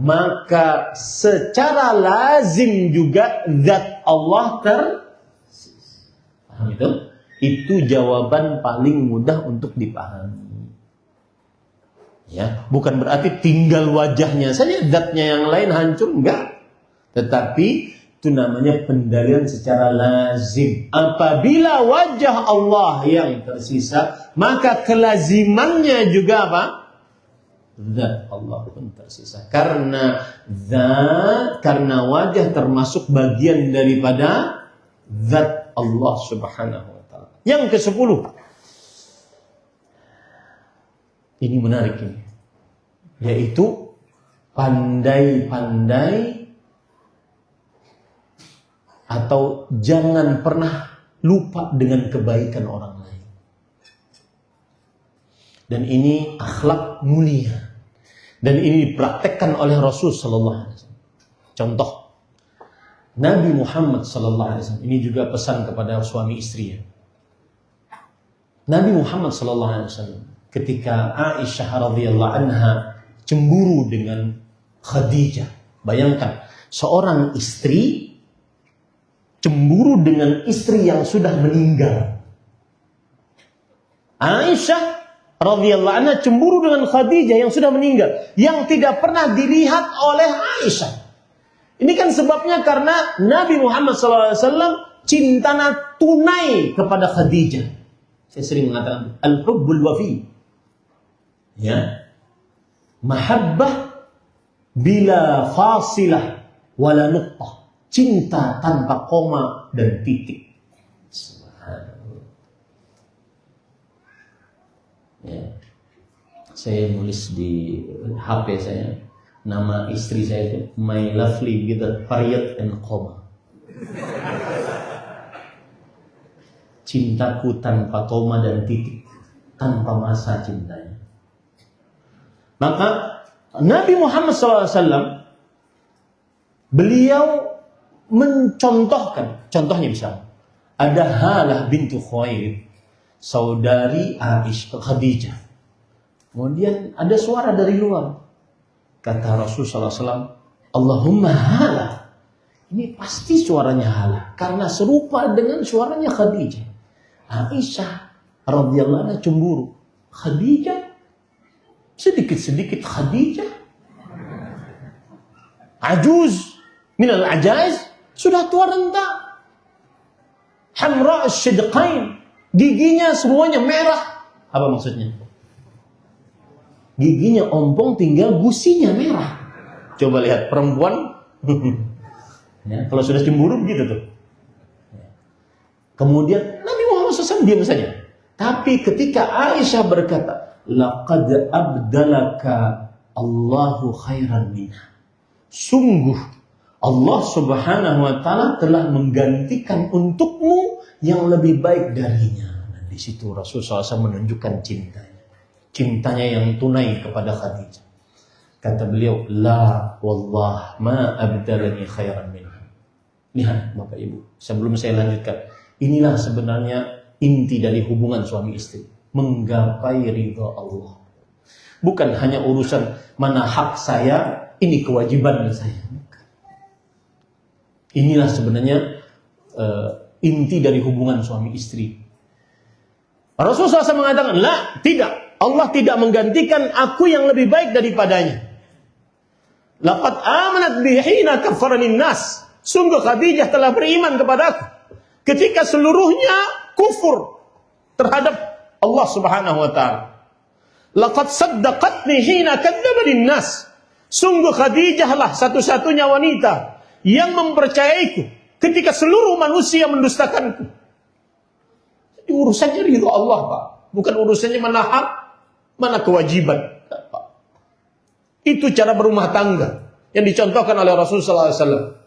maka secara lazim juga zat Allah tersisa. Paham itu? Itu jawaban paling mudah untuk dipahami. Ya, bukan berarti tinggal wajahnya saja, zatnya yang lain hancur, enggak. Tetapi itu namanya pendalilan secara lazim. Apabila wajah Allah yang tersisa, maka kelazimannya juga apa? Zat Allah pun tersisa. Karena wajah termasuk bagian daripada zat Allah Subhanahu wa ta'ala. Yang ke-10, Ini menarik ini. Yaitu pandai-pandai atau jangan pernah lupa dengan kebaikan orang lain. Dan ini akhlak mulia. Dan ini dipraktekkan oleh Rasul sallallahu alaihi wasallam. Contoh Nabi Muhammad sallallahu alaihi wasallam, ini juga pesan kepada suami istri ya. Nabi Muhammad sallallahu alaihi wasallam ketika Aisyah radhiyallahu anha cemburu dengan Khadijah. Bayangkan, seorang istri cemburu dengan istri yang sudah meninggal. Aisyah radhiyallahu anha cemburu dengan Khadijah yang sudah meninggal, yang tidak pernah dilihat oleh Aisyah. Ini kan sebabnya karena Nabi Muhammad SAW cintanya tunai kepada Khadijah. Saya sering mengatakan al-hubbul wafi. Ya. Mahabbah bila fasilah wala nuqtah. Cinta tanpa koma dan titik. Ya. Saya nulis di HP saya, nama istri saya itu My Lovely without period and comma. Cintaku tanpa koma dan titik, tanpa masa cintanya. Maka Nabi Muhammad SAW beliau mencontohkan, contohnya misalnya ada Halah bintu Khuwailid, saudari Aisyah Khadijah. Kemudian ada suara dari luar. Kata Rasulullah SAW, Allahumma Halah. Ini pasti suaranya Halah, karena serupa dengan suaranya Khadijah. Aisyah radhiyallahu anha cemburu. Khadijah, sedikit-sedikit Khadijah. Ajuz minal ajaiz, sudah tua renta. Hamra asyidqain, giginya semuanya merah. Apa maksudnya? Giginya ompong, tinggal gusinya merah. Coba lihat perempuan. Ya, kalau sudah cemburu begitu tuh. Kemudian Nabi Muhammad SAW diam saja. Tapi ketika Aisyah berkata, laqad abdalaka Allahu khairan minha. Sungguh Allah Subhanahu wa taala telah menggantikan untukmu yang lebih baik darinya. Dan di situ Rasulullah SAW menunjukkan cintanya. Cintanya yang tunai kepada Khadijah. Kata beliau, la wallah ma abdalani khairan minha. Lihat Bapak Ibu, sebelum saya lanjutkan, inilah sebenarnya inti dari hubungan suami istri, menggapai ridha Allah. Bukan hanya urusan mana hak saya, ini kewajiban saya. Inilah sebenarnya inti dari hubungan suami istri. Rasulullah SAW mengatakan, la, tidak. Allah tidak menggantikan aku yang lebih baik daripadanya. Laqad amanat bi hina kafarani nas. Sungguh Khadijah telah beriman kepadaku ketika seluruhnya kufur terhadap Allah Subhanahu wa taala. Laqad saddaqatni hina kadzdzabani nas. Sungguh Khadijah lah satu-satunya wanita yang mempercayaiku ketika seluruh manusia mendustakanku. Jadi urusannya ridho Allah, Pak. Bukan urusannya mana hak, mana kewajiban. Itu cara berumah tangga yang dicontohkan oleh Rasulullah SAW.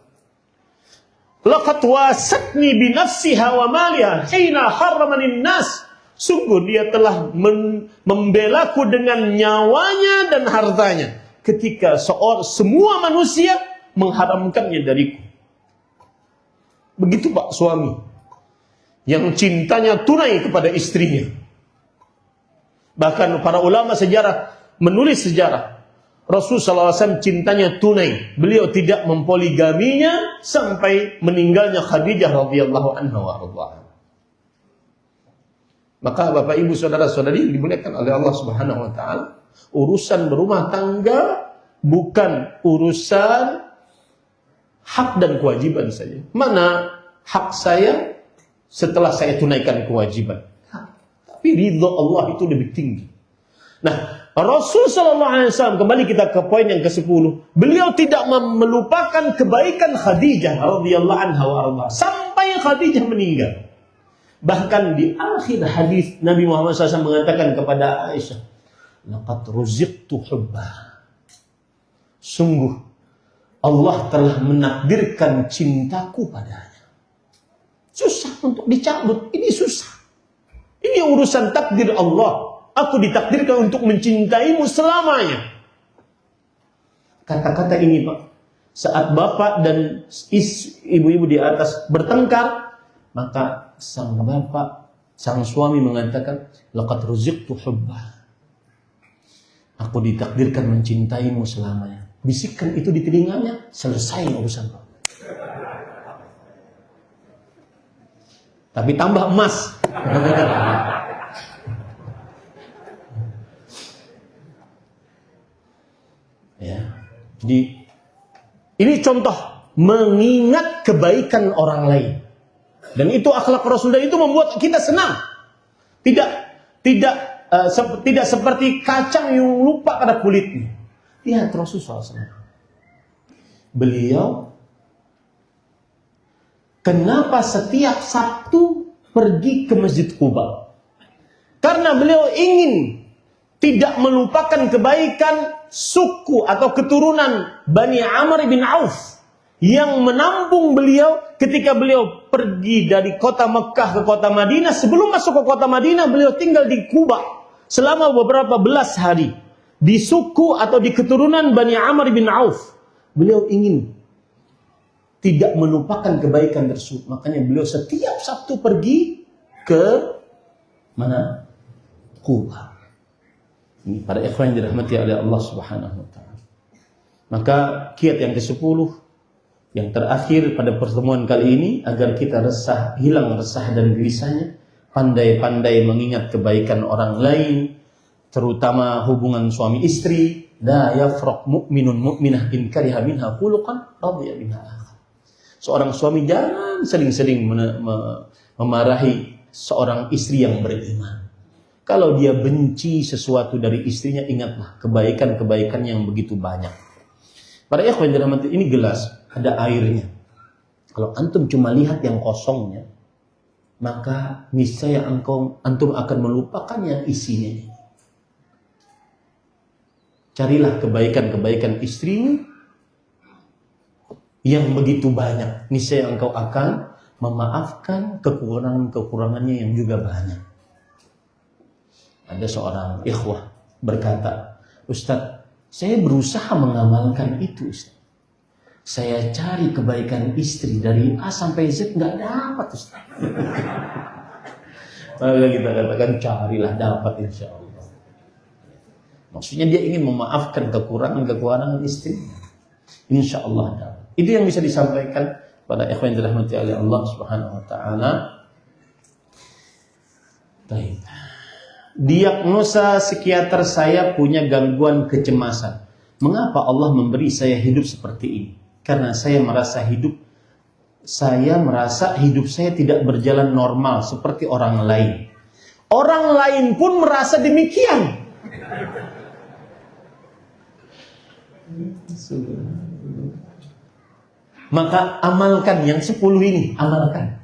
Laqad wasatni bi nafsiha wa maliha hina harramanin nas. Sungguh dia telah membelaku dengan nyawanya dan hartanya ketika semua manusia mengharamkannya dariku. Begitu Pak suami yang cintanya tunai kepada istrinya. Bahkan para ulama sejarah menulis sejarah Rasulullah SAW cintanya tunai. Beliau tidak mempoligaminya sampai meninggalnya Khadijah radhiyallahu anha wa radhiallahu. Maka Bapak Ibu saudara-saudari dimuliakan oleh Allah Subhanahu wa taala, urusan berumah tangga bukan urusan hak dan kewajiban saja. Mana hak saya setelah saya tunaikan kewajiban? Tapi ridha Allah itu lebih tinggi. Nah, Rasul sallallahu alaihi wasallam, kembali kita ke poin yang ke-10. Beliau tidak melupakan kebaikan Khadijah radhiyallahu anha wa arda sampai Khadijah meninggal. Bahkan di akhir hadis Nabi Muhammad SAW mengatakan kepada Aisyah, laqad ruziqtu hubbah. Sungguh Allah telah menakdirkan cintaku padanya. Susah untuk dicabut, ini susah. Ini urusan takdir Allah. Aku ditakdirkan untuk mencintaimu selamanya. Kata-kata ini, Pak, saat bapak dan ibu-ibu di atas bertengkar, maka sang bapak, sang suami mengatakan, laqad ruziqtu hubbah. Aku ditakdirkan mencintaimu selamanya. Bisikkan itu di telinganya, selesai urusan Pak. Tapi tambah emas. Ya. Ini contoh mengingat kebaikan orang lain. Dan itu akhlak Rasul, dan itu membuat kita senang. Tidak seperti kacang yang lupa pada kulitnya. Lihat Rasulullah SAW. Beliau kenapa setiap Sabtu pergi ke Masjid Quba? Karena beliau ingin tidak melupakan kebaikan suku atau keturunan Bani Amr bin Auf yang menampung beliau ketika beliau pergi dari kota Mekah ke kota Madinah. Sebelum masuk ke kota Madinah, beliau tinggal di Quba selama beberapa belas hari. Di suku atau di keturunan Bani Amr bin Auf. Beliau ingin tidak melupakan kebaikan tersebut. Makanya beliau setiap Sabtu pergi ke mana? Quba. Ini para ikhwan yang dirahmati oleh Allah Subhanahu wa taala. Maka kiat yang ke-10 yang terakhir pada pertemuan kali ini, agar kita hilang resah dan gelisahnya, pandai-pandai mengingat kebaikan orang lain, terutama hubungan suami istri. La yafraq mu'minun mu'minah in kariha minha khuluqan radiya minha akhar. Seorang suami jangan sering-sering memarahi seorang istri yang beriman. Kalau dia benci sesuatu dari istrinya, ingatlah kebaikan-kebaikan yang begitu banyak. Para ikhwan dirahmati, ini gelas ada airnya. Kalau antum cuma lihat yang kosongnya, maka niscaya antum akan melupakan yang isinya. Carilah kebaikan-kebaikan istrimu yang begitu banyak. Niscaya engkau akan memaafkan kekurangan-kekurangannya yang juga banyak. Ada seorang ikhwah berkata, Ustaz, saya berusaha mengamalkan itu, Ustaz. Saya cari kebaikan istri dari A sampai Z, nggak dapat, Ustaz. Maka kita katakan, carilah, dapat insya Allah. Maksudnya dia ingin memaafkan kekurangan-kekurangan istrinya. Insya Allah dapat. Itu yang bisa disampaikan pada ikhwan yang dirahmati oleh Allah Subhanahu wa taala. Baik. Diagnosa psikiater saya punya gangguan kecemasan. Mengapa Allah memberi saya hidup seperti ini? Karena saya merasa hidup saya tidak berjalan normal seperti orang lain. Orang lain pun merasa demikian. Maka amalkan yang 10 ini, amalkan.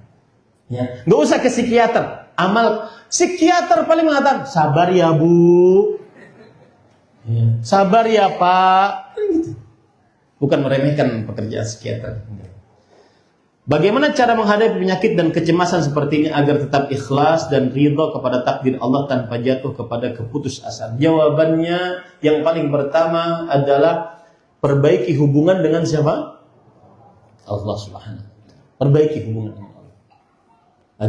Ya, nggak usah ke psikiater. Psikiater paling mengatakan, sabar ya Bu, ya, sabar ya Pak. Bukan meremehkan pekerjaan psikiater. Bagaimana cara menghadapi penyakit dan kecemasan seperti ini agar tetap ikhlas dan ridha kepada takdir Allah tanpa jatuh kepada keputusasaan? Jawabannya yang paling pertama adalah perbaiki hubungan dengan siapa? Allah Subhanahu wa taala. Perbaiki hubungan dengan Allah.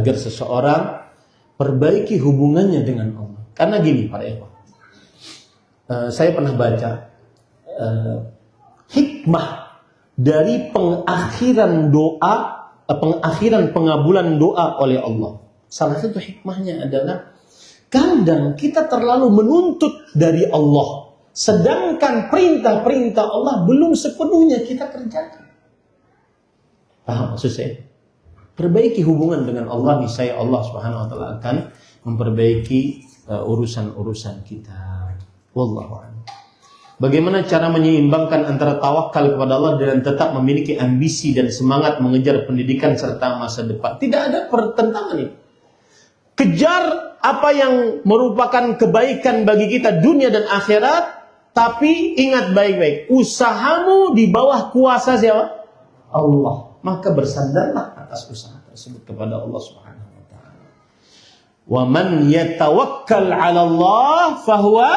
Agar seseorang perbaiki hubungannya dengan Allah. Karena gini para ikhwan, saya pernah baca hikmah dari pengakhiran pengabulan doa oleh Allah. Salah satu hikmahnya adalah kadang kita terlalu menuntut dari Allah, sedangkan perintah-perintah Allah belum sepenuhnya kita kerjakan. Paham maksud saya? Perbaiki hubungan dengan Allah, niscaya Allah Subhanahu wa taala akan memperbaiki urusan-urusan kita. Wallahu a'lam. Bagaimana cara menyeimbangkan antara tawakal kepada Allah dan tetap memiliki ambisi dan semangat mengejar pendidikan serta masa depan? Tidak ada pertentangan ini. Kejar apa yang merupakan kebaikan bagi kita dunia dan akhirat, tapi ingat baik-baik, usahamu di bawah kuasa siapa? Allah. Maka bersandarlah atas usaha tersebut kepada Allah Subhanahu wa taala. Wa man yatawakkal 'ala Allah fahuwa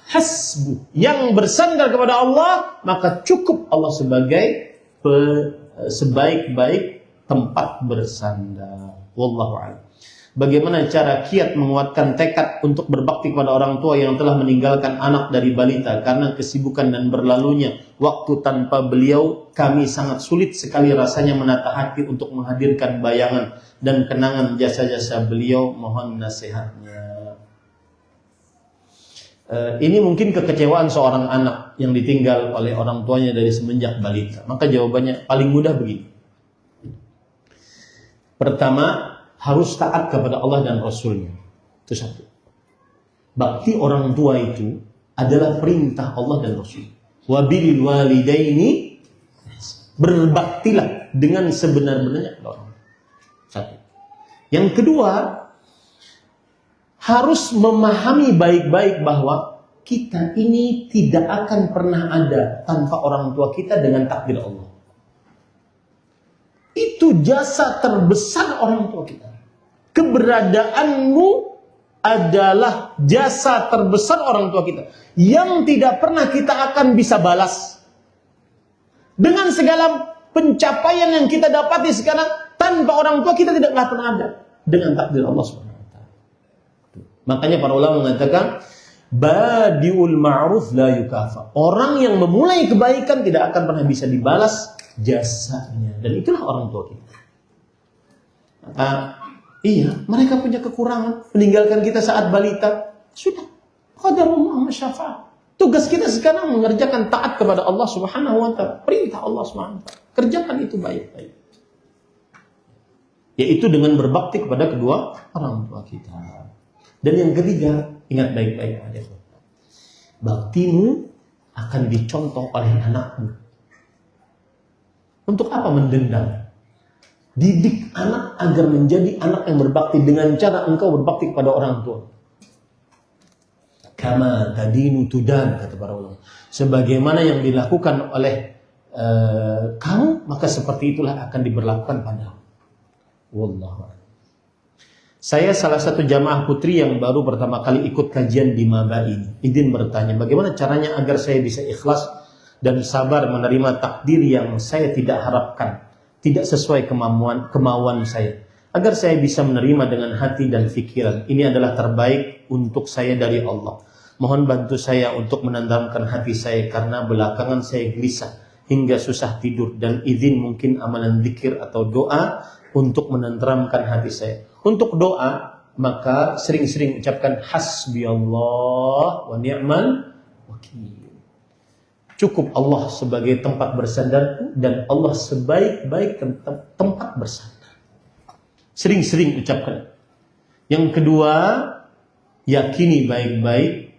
hasbuh. Yang bersandar kepada Allah, maka cukup Allah sebagai sebaik-baik tempat bersandar. Wallahu a'lam. Bagaimana cara kiat menguatkan tekad untuk berbakti kepada orang tua yang telah meninggalkan anak dari balita karena kesibukan dan berlalunya waktu tanpa beliau? Kami sangat sulit sekali rasanya menata hati untuk menghadirkan bayangan dan kenangan jasa-jasa beliau. Mohon nasihatnya. Ini mungkin kekecewaan seorang anak yang ditinggal oleh orang tuanya dari semenjak balita. Maka jawabannya paling mudah begini. Pertama, harus taat kepada Allah dan Rasulnya. Itu satu. Bakti orang tua itu adalah perintah Allah dan Rasul. Wabil walidaini, berbaktilah dengan sebenar-benarnya kepada orang. Satu. Yang kedua, harus memahami baik-baik bahwa kita ini tidak akan pernah ada tanpa orang tua kita dengan takdir Allah. Itu jasa terbesar orang tua kita. Keberadaanmu adalah jasa terbesar orang tua kita yang tidak pernah kita akan bisa balas. Dengan segala pencapaian yang kita dapati sekarang, tanpa orang tua kita tidak pernah ada dengan takdir Allah SWT. Makanya para ulama mengatakan, badiul ma'ruf la yukafa. Orang yang memulai kebaikan tidak akan pernah bisa dibalas jasanya. Dan itulah orang tua kita. Iya, mereka punya kekurangan, meninggalkan kita saat balita. Sudah, qadarullah ma syafa'a. Tugas kita sekarang mengerjakan taat kepada Allah Subhanahu wa taala. Perintah Allah Subhanahu wa taala. Kerjakan itu baik-baik. Yaitu dengan berbakti kepada kedua orang tua kita. Dan yang ketiga, ingat baik-baik adik. Baktimu akan dicontoh oleh anakmu. Untuk apa mendendam? Didik anak agar menjadi anak yang berbakti dengan cara engkau berbakti kepada orang tua. Kama tadinu tudan, kata para ulama. Sebagaimana yang dilakukan oleh kamu, maka seperti itulah akan diberlakukan padamu. Wallahu a'lam. Saya salah satu jamaah putri yang baru pertama kali ikut kajian di Maba ini. Izin bertanya, bagaimana caranya agar saya bisa ikhlas dan sabar menerima takdir yang saya tidak harapkan, tidak sesuai kemauan saya, agar saya bisa menerima dengan hati dan pikiran. Ini adalah terbaik untuk saya dari Allah. Mohon bantu saya untuk menenangkan hati saya karena belakangan saya gelisah hingga susah tidur, dan izin mungkin amalan zikir atau doa untuk menenteramkan hati saya. Untuk doa, maka sering-sering ucapkan hasbiyallah wa ni'mal wakil. Cukup Allah sebagai tempat bersandarku dan Allah sebaik-baik tempat bersandar. Sering-sering ucapkan. Yang kedua, yakini baik-baik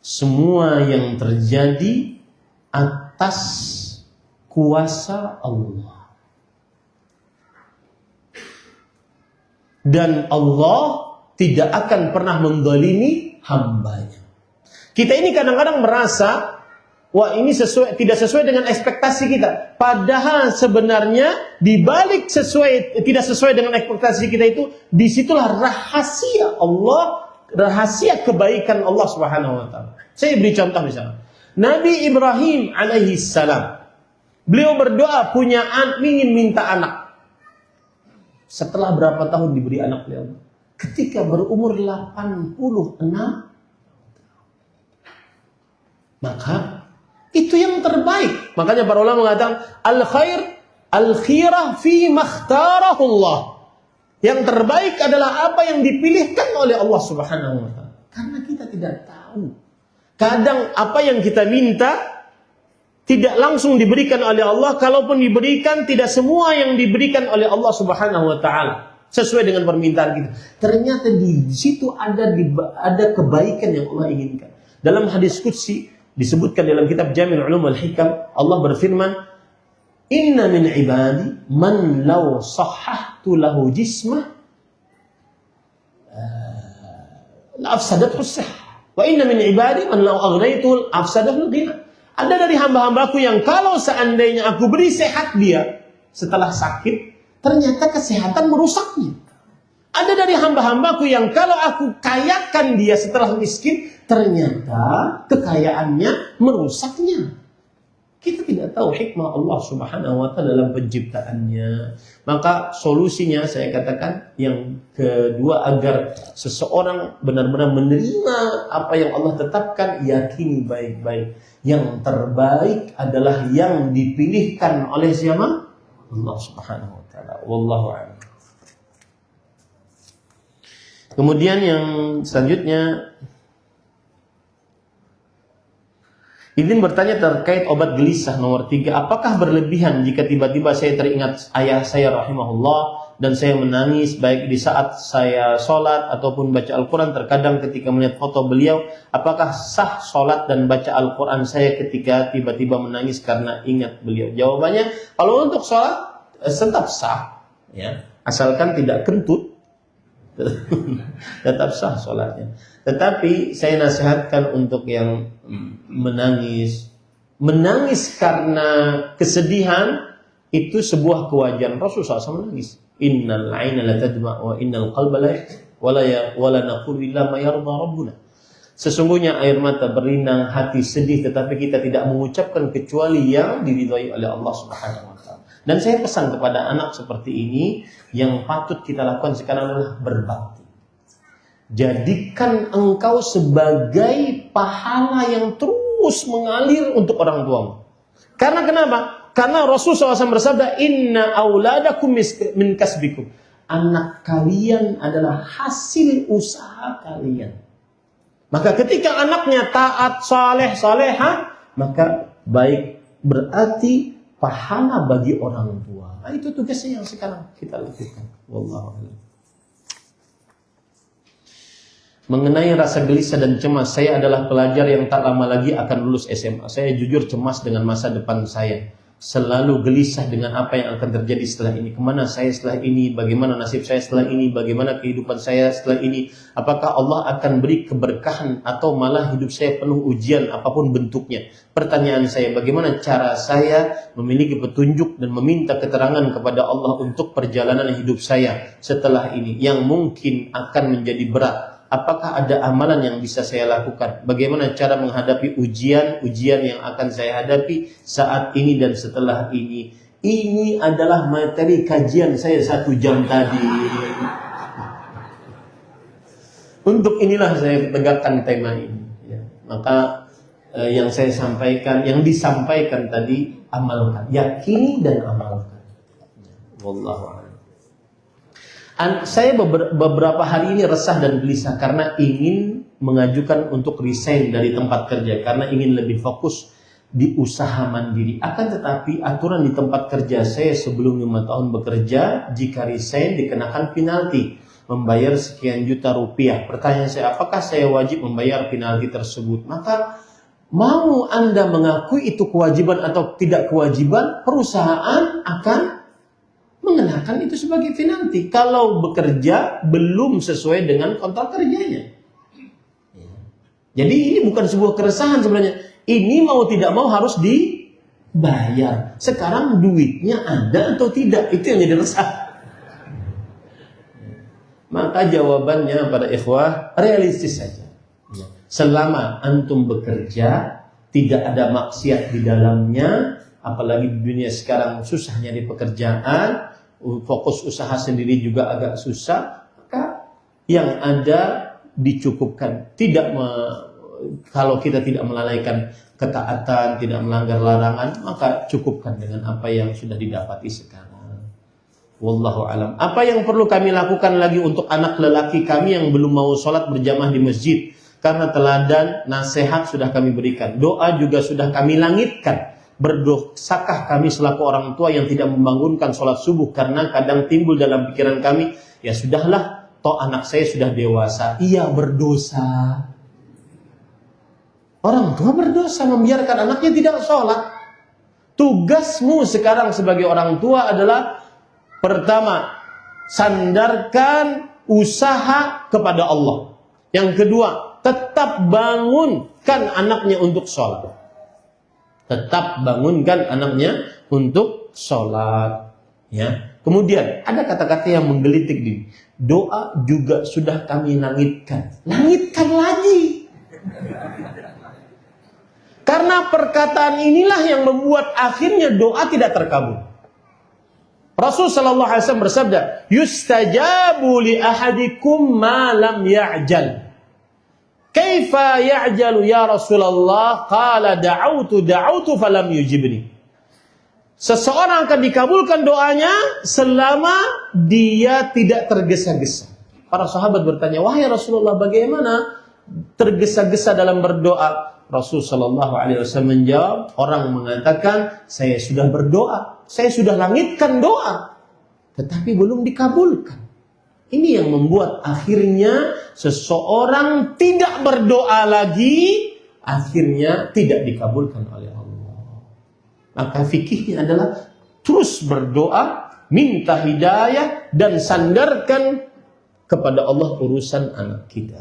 semua yang terjadi atas kuasa Allah. Dan Allah tidak akan pernah menzalimi hambanya. Kita ini kadang-kadang merasa, wah ini tidak sesuai dengan ekspektasi kita. Padahal sebenarnya di balik tidak sesuai dengan ekspektasi kita itu, disitulah rahasia Allah, rahasia kebaikan Allah Subhanahu wa taala. Saya beri contoh misalnya. Nabi Ibrahim alaihi salam, beliau berdoa ingin minta anak. Setelah berapa tahun diberi anak beliau? Ketika berumur 86. Maka itu yang terbaik. Makanya para ulama mengatakan al-khirah fi makhtarahu Allah. Yang terbaik adalah apa yang dipilihkan oleh Allah Subhanahu wa taala. Karena kita tidak tahu. Kadang apa yang kita minta tidak langsung diberikan oleh Allah. Kalaupun diberikan, tidak semua yang diberikan oleh Allah Subhanahu wa taala sesuai dengan permintaan kita. Ternyata di situ ada kebaikan yang Allah inginkan. Dalam hadis qudsi disebutkan dalam kitab Jami' Ulum wal Hikam, Allah berfirman, "Inna min ibadi man law sahhahtu lahu jismah afsadathu sihah. Wa inna min ibadi man law aghnaitu afsadathu ghina. Ada dari hamba-hambaku yang kalau seandainya aku beri sehat dia setelah sakit, ternyata kesehatan merusaknya. Ada dari hamba-hambaku yang kalau aku kayakan dia setelah miskin, ternyata kekayaannya merusaknya. Kita tidak tahu hikmah Allah Subhanahu wa Ta'ala dalam penciptaannya. Maka solusinya saya katakan yang kedua, agar seseorang benar-benar menerima apa yang Allah tetapkan, yakini baik-baik. Yang terbaik adalah yang dipilihkan oleh siapa? Allah Subhanahu wa Ta'ala. Wallahu a'lam. Kemudian yang selanjutnya, izin bertanya terkait obat gelisah nomor 3. Apakah berlebihan jika tiba-tiba saya teringat ayah saya rahimahullah dan saya menangis baik di saat saya sholat ataupun baca Al-Quran? Terkadang ketika melihat foto beliau, apakah sah sholat dan baca Al-Quran saya ketika tiba-tiba menangis karena ingat beliau? Jawabannya, kalau untuk sholat tetap sah, ya, asalkan tidak kentut. Tetap sah sholatnya. Tetapi saya nasihatkan untuk yang menangis karena kesedihan, itu sebuah kewajaran. Rasulullah SAW menangis. Innal aina la tadma wa innal qalba la wala naqulu illa ma yarda rabbuna. Sesungguhnya air mata berlinang, hati sedih, tetapi kita tidak mengucapkan kecuali yang diridhai oleh Allah Subhanahu wa Ta'ala. Dan saya pesan kepada anak seperti ini, yang patut kita lakukan sekarang adalah berbakti. Jadikan engkau sebagai pahala yang terus mengalir untuk orang tuamu. Karena kenapa? Karena Rasulullah SAW bersabda, Inna auladakum min kasbikum. Anak kalian adalah hasil usaha kalian. Maka ketika anaknya taat, saleh, salehah, maka baik, berarti pahala bagi orang tua. Nah, itu tugasnya yang sekarang kita lakukan. Wallahu a'lam. Mengenai rasa gelisah dan cemas, saya adalah pelajar yang tak lama lagi akan lulus SMA. Saya jujur cemas dengan masa depan saya. Selalu gelisah dengan apa yang akan terjadi setelah ini. Kemana saya setelah ini? Bagaimana nasib saya setelah ini? Bagaimana kehidupan saya setelah ini? Apakah Allah akan beri keberkahan atau malah hidup saya penuh ujian apapun bentuknya? Pertanyaan saya, bagaimana cara saya memiliki petunjuk dan meminta keterangan kepada Allah untuk perjalanan hidup saya setelah ini yang mungkin akan menjadi berat? Apakah ada amalan yang bisa saya lakukan? Bagaimana cara menghadapi ujian-ujian yang akan saya hadapi saat ini dan setelah ini? Ini adalah materi kajian saya 1 jam tadi. Untuk inilah saya tegakkan tema ini. Ya. Maka yang saya sampaikan, yang disampaikan tadi, amalkan. Yakini dan amalkan. Wallahu a'lam. Saya beberapa hari ini resah dan gelisah karena ingin mengajukan untuk resign dari tempat kerja karena ingin lebih fokus di usaha mandiri. Akan tetapi aturan di tempat kerja saya sebelum 5 tahun bekerja, jika resign dikenakan penalti, membayar sekian juta rupiah. Pertanyaan saya, apakah saya wajib membayar penalti tersebut? Maka mau Anda mengakui itu kewajiban atau tidak kewajiban, perusahaan akan mengenakan itu sebagai penalti kalau bekerja belum sesuai dengan kontrak kerjanya. Jadi ini bukan sebuah keresahan sebenarnya. Ini mau tidak mau harus dibayar. Sekarang duitnya ada atau tidak, itu yang jadi resah. Maka jawabannya pada ikhwah, realistis saja. Selama antum bekerja, tidak ada maksiat di dalamnya, apalagi di dunia sekarang susahnya di pekerjaan, fokus usaha sendiri juga agak susah, maka yang ada dicukupkan. Kalau kita tidak melalaikan ketaatan, tidak melanggar larangan, maka cukupkan dengan apa yang sudah didapati sekarang. Wallahu alam. Apa yang perlu kami lakukan lagi untuk anak lelaki kami yang belum mau sholat berjamaah di masjid? Karena teladan, nasihat sudah kami berikan. Doa juga sudah kami langitkan. Berdosakah kami selaku orang tua yang tidak membangunkan sholat subuh? Karena kadang timbul dalam pikiran kami, ya sudahlah, toh anak saya sudah dewasa. Iya, berdosa. Orang tua berdosa membiarkan anaknya tidak sholat. Tugasmu sekarang sebagai orang tua adalah, pertama, sandarkan usaha kepada Allah. Yang kedua, tetap bangunkan anaknya untuk sholat. Tetap bangunkan anaknya untuk sholat. Ya. Kemudian ada kata-kata yang menggelitik di doa juga sudah kami langitkan. Langitkan lagi. Karena perkataan inilah yang membuat akhirnya doa tidak terkabul. Rasul sallallahu alaihi wasallam bersabda, "Yustajabu li ahadikum ma lam ya'jal." Kaifa ya'jalu ya Rasulullah? Qala da'autu falam yujibni. Seseorang akan dikabulkan doanya selama dia tidak tergesa-gesa. Para sahabat bertanya, "Wahai Rasulullah, bagaimana tergesa-gesa dalam berdoa?" Rasul sallallahu alaihi wasallam menjawab, orang mengatakan, "Saya sudah berdoa, saya sudah langitkan doa, tetapi belum dikabulkan." Ini yang membuat akhirnya seseorang tidak berdoa lagi, akhirnya tidak dikabulkan oleh Allah. Maka fikihnya adalah terus berdoa, minta hidayah, dan sandarkan kepada Allah urusan anak kita.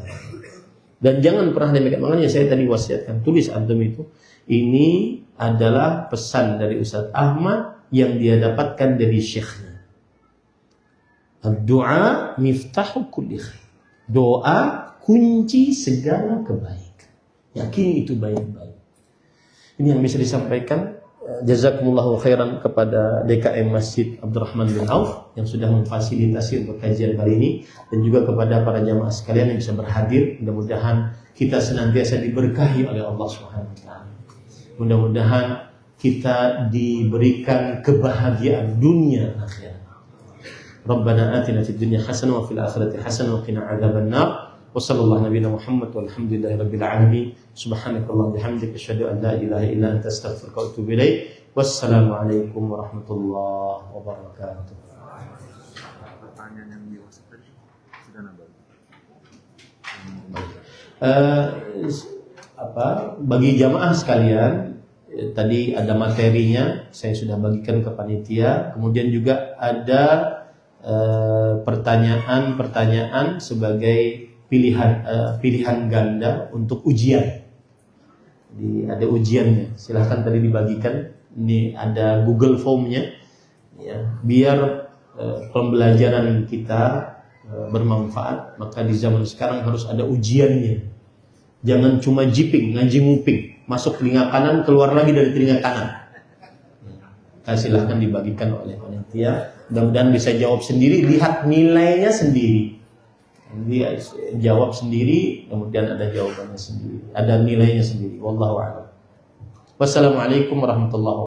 Dan jangan pernah demikian. Makanya saya tadi wasiatkan, tulis antum itu. Ini adalah pesan dari Ustaz Ahmad yang dia dapatkan dari syekhnya. Doa miftahu kulli khair. Doa kunci segala kebaikan. Yakini itu baik-baik. Ini yang bisa disampaikan. Jazakumullahu khairan kepada DKM Masjid Abdurrahman bin Auf yang sudah memfasilitasi untuk kajian kali ini, dan juga kepada para jamaah sekalian yang bisa berhadir. Mudah-mudahan kita senantiasa diberkahi oleh Allah Subhanahu wa taala. Mudah-mudahan kita diberikan kebahagiaan dunia akhirat. Rabbana atina fid dunya hasanah wa fil akhirati hasanah wa qina adzabannar. Wa sallallahu nabiyana Muhammad walhamdulillahi rabbil alamin. Subhanakallah bihamdika asyhadu an la ilaha illa anta astaghfiruka wa atubu ilaik. Wassalamu alaikum warahmatullahi wabarakatuh. Pertanyaan yang di WhatsApp tadi sudah nambah. Bagi jamaah sekalian, tadi ada materinya, saya sudah bagikan ke panitia. Kemudian juga ada pertanyaan sebagai pilihan ganda untuk ujian. Jadi ada ujiannya. Silahkan tadi dibagikan. Ini ada Google Form-nya. Ya, biar pembelajaran kita bermanfaat, maka di zaman sekarang harus ada ujiannya. Jangan cuma jiping, ngaji nguping, masuk telinga kanan, keluar lagi dari telinga kanan. Silahkan dibagikan oleh panitia. Mudah-mudahan bisa jawab sendiri, lihat nilainya sendiri. Dia jawab sendiri, kemudian ada jawabannya sendiri, ada nilainya sendiri. Wallahu a'lam. Wassalamualaikum warahmatullahi wabarakatuh.